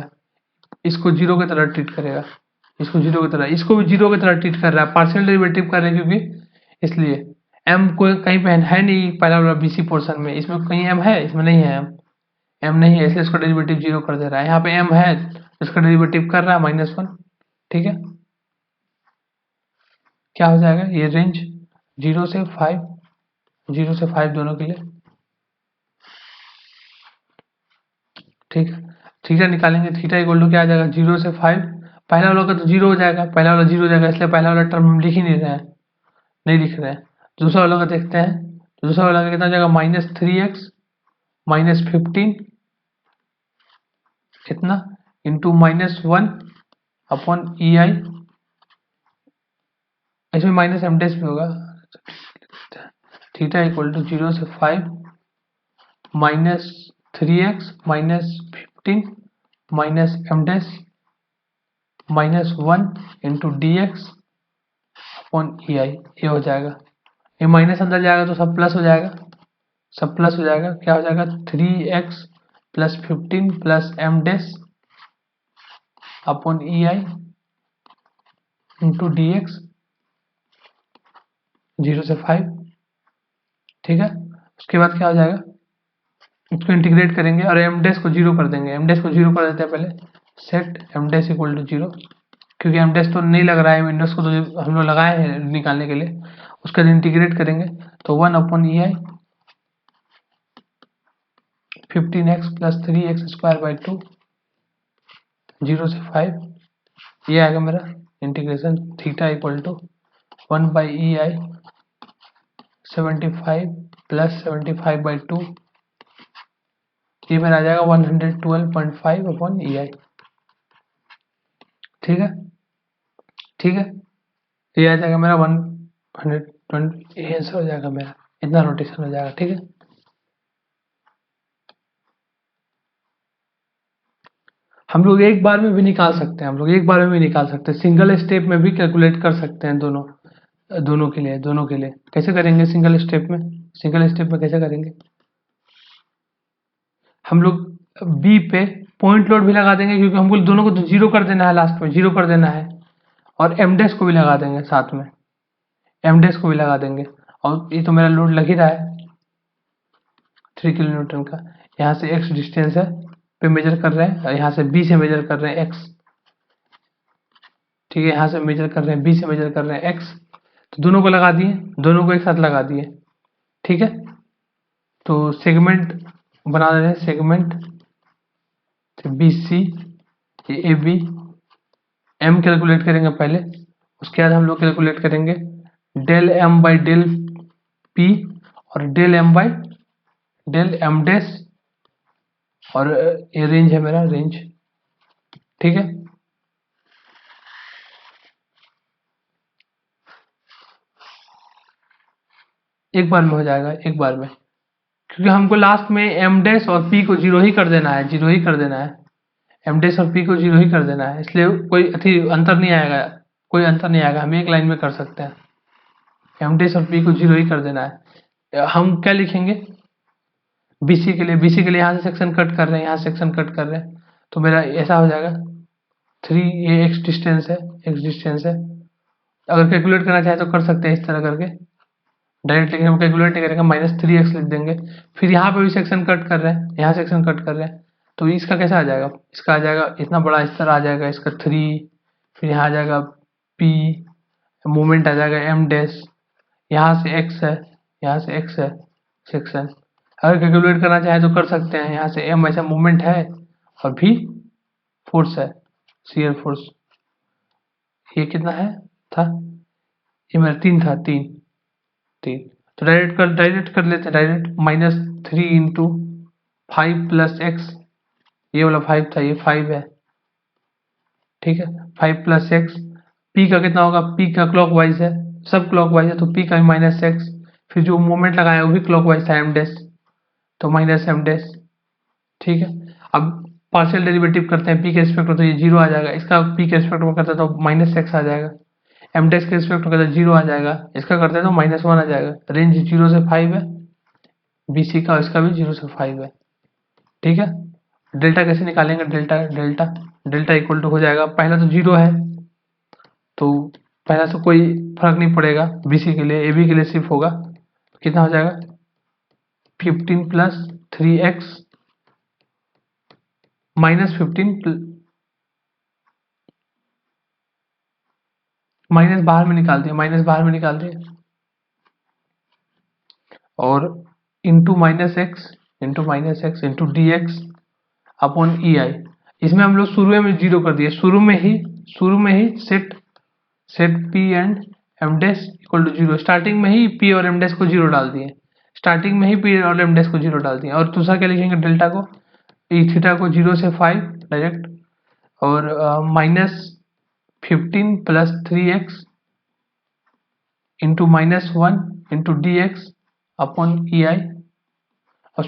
इसको जीरो की तरह ट्रीट करेगा, इसको जीरो की तरह, इसको भी जीरो की तरह ट्रीट कर रहा है, पार्शियल डेरिवेटिव कर रहे हैं क्योंकि इसलिए m कोई कहीं पे है नहीं पहला वाला BC पोर्शन में, इसमें कहीं m है, इसमें नहीं है m नहीं है, इसलिए इसका डेरिवेटिव जीरो कर दे रहा है। यहाँ पे m है तो इसका डेरिवेटिव कर रहा है -1। ठीक है, क्या हो जाएगा ये रेंज 0 से 5, 0 से 5 दोनों के लिए। ठीक है, थीटा निकालेंगे, थीटा इक्वल टू क्या आ जाएगा 0 से 5, पहला वाला का तो जीरो हो जाएगा, पहला वाला जीरो हो जाएगा, इसलिए पहला वाला टर्म हम लिख ही नहीं रहे हैं, नहीं लिख रहे हैं। दूसरा वाला का देखते हैं, दूसरा वाला का कितना हो जाएगा -3x -15 कितना इंटू -1 अपॉन EI, इसमें माइनस m डैश भी होगा। थीटा इक्वल टू 0 से 5 -3x -15 -m dash -1 into dx upon EI, ये हो जाएगा। ये माइनस अंदर जाएगा तो सब प्लस हो जाएगा, सब प्लस हो जाएगा, क्या हो जाएगा 3x plus 15 plus m dash upon EI into dx 0 से 5। ठीक है, उसके बाद क्या हो जाएगा, इसको इंटीग्रेट करेंगे और m डैश को जीरो कर देंगे, m डैश को जीरो कर देते हैं पहले, set m dash equal to 0, क्योंकि m डैश तो नहीं लग रहा है, विंडोज को तो हम लोग लगाए हैं निकालने के लिए, उसका इंटीग्रेट करेंगे तो 1 upon EI 15x plus 3x square by 2 0 से 5, ये आएगा मेरा इंटीग्रेशन। Theta equal to 1 by EI 75 plus 75 by 2, ये मेरा आ जाएगा 112.5 अपॉन EI। ठीक है, ठीक है, ये आ जाएगा मेरा 120, ये आंसर हो जाएगा मेरा, इतना रोटेशन हो जाएगा। ठीक है, हम लोग एक बार में भी निकाल सकते हैं, हम लोग एक बार में भी निकाल सकते हैं, सिंगल स्टेप में भी कैलकुलेट कर सकते हैं, दोनों के लिए कैसे करेंगे सिंगल स्टेप में, सिंगल स्टेप में कैसे करेंगे, हम लोग बी पे पॉइंट लोड भी लगा देंगे, क्योंकि हमको दोनों को तो जीरो कर देना है, लास्ट में जीरो कर देना है, और एम डैश को भी लगा देंगे साथ में, एम डैश को भी लगा देंगे, और ये तो मेरा लोड लग ही रहा है 3 किलो न्यूटन का, यहाँ से x डिस्टेंस है पे मेजर कर रहे हैं, और यहाँ से b से मेजर कर रहे हैं x। ठीक है, यहाँ से मेजर कर रहे हैं b से मेजर कर रहे हैं x, तो दोनों को लगा दिए, दोनों को एक साथ लगा दिए। ठीक है, तो सेगमेंट बना रहे हैं, segment BC AB, m calculate करेंगे पहले, उसके बाद हम लोग कैलकुलेट करेंगे del m by del P और del m by del m dash, और ये रेंज है मेरा रेंज। ठीक है, एक बार में हो जाएगा, एक बार में, क्योंकि हमको लास्ट में m डैश और p को जीरो ही कर देना है, जीरो ही कर देना है, m डैश और p को जीरो ही कर देना है, इसलिए कोई अंतर नहीं आएगा, कोई अंतर नहीं आएगा, हम एक लाइन में कर सकते हैं, m डैश और p को जीरो ही कर देना है। हम क्या लिखेंगे BC के लिए, BC के लिए यहाँ से सेक्शन कट कर रहे हैं, यहाँ सेक्शन कट कर रहे हैं, तो मेरा ऐसा हो जाएगा 3, ये x डिस्टेंस है, x डिस्टेंस है, अगर कैलकुलेट करना चाहे तो कर सकते हैं इस तरह करके डायरेक्ट, लेकिन हम कैलकुलेट नहीं करेंगे, -3x लिख देंगे। फिर यहाँ पे भी सेक्शन कट कर रहे हैं, यहाँ सेक्शन कट कर रहे हैं, तो इसका कैसा आ जाएगा, इसका आ जाएगा इतना बड़ा, इस तरह आ जाएगा इसका 3, फिर यहाँ आ जाएगा P, मोमेंट आ जाएगा m डैश, यहाँ से x है, यहाँ से x है सेक्शन, अगर कैलकुलेट करना चाहे तो कर सकते हैं, यहाँ से m ऐसा मूवमेंट है और v फोर्स है, शियर फोर्स, ये कितना है था, ये मेरा 3 था, 3, तो डायरेक्ट कर लेते हैं, डायरेक्ट -3 इंटू 5 प्लस x, ये वाला 5 था, ये 5 है। ठीक है, 5 प्लस x, p का कितना होगा, p का क्लॉकवाइज है, सब क्लॉकवाइज है, तो p का -x, फिर जो मोमेंट लगाया वो भी क्लॉकवाइज था m डैश, तो -m डैश। ठीक है, अब पार्शियल डेरिवेटिव करते हैं p के रिस्पेक्ट में, तो ये 0 आ जाएगा, इसका p के रिस्पेक्ट में करते हैं तो -x आ जाएगा, m डैश के रिस्पेक्ट में करते हैं 0 आ जाएगा, इसका करते हैं तो -1 आ जाएगा, रेंज 0 से 5 है BC का, इसका भी 0 से 5 है। ठीक है, डेल्टा कैसे निकालेंगे, डेल्टा डेल्टा इक्वल टू हो जाएगा, पहला तो 0 है तो पहला से कोई फर्क नहीं पड़ेगा, BC के लिए AB के लिए सिर्फ होगा, कितना हो जाएगा 15 प्लस 3x माइनस 15 माइनस बाहर में निकाल दिया, माइनस बाहर में निकाल दिया, और into minus x into D x upon E I. इसमें हम लोग शुरू में 0 कर दिए, शुरू में ही set P and M dash equal to 0, starting में ही पी और एम डैश को 0 डाल दिए, और दूसरा क्या लिखेंगे, डेल्टा को ई थीटा को 0 से 5 डायरेक्ट, और minus 15 plus 3x into minus 1 into D x upon E I, और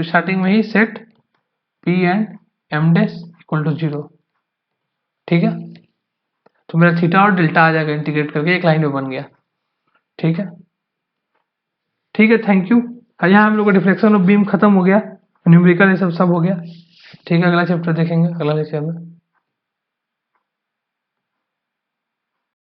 स्टार्टिंग में ही set P and M dash equal to 0। ठीक है, तो मेरा थीटा और डेल्टा आ जाएगा, इंटीग्रेट करके एक लाइन में बन गया। ठीक है, थैंक यू। यहाँ हम लोग का डिफ्लेक्शन ऑफ बीम खत्म हो गया, न्यूमेरिकल ये सब हो गया। ठीक है, अगला चैप्टर देखेंगे अगला लेक्चर में।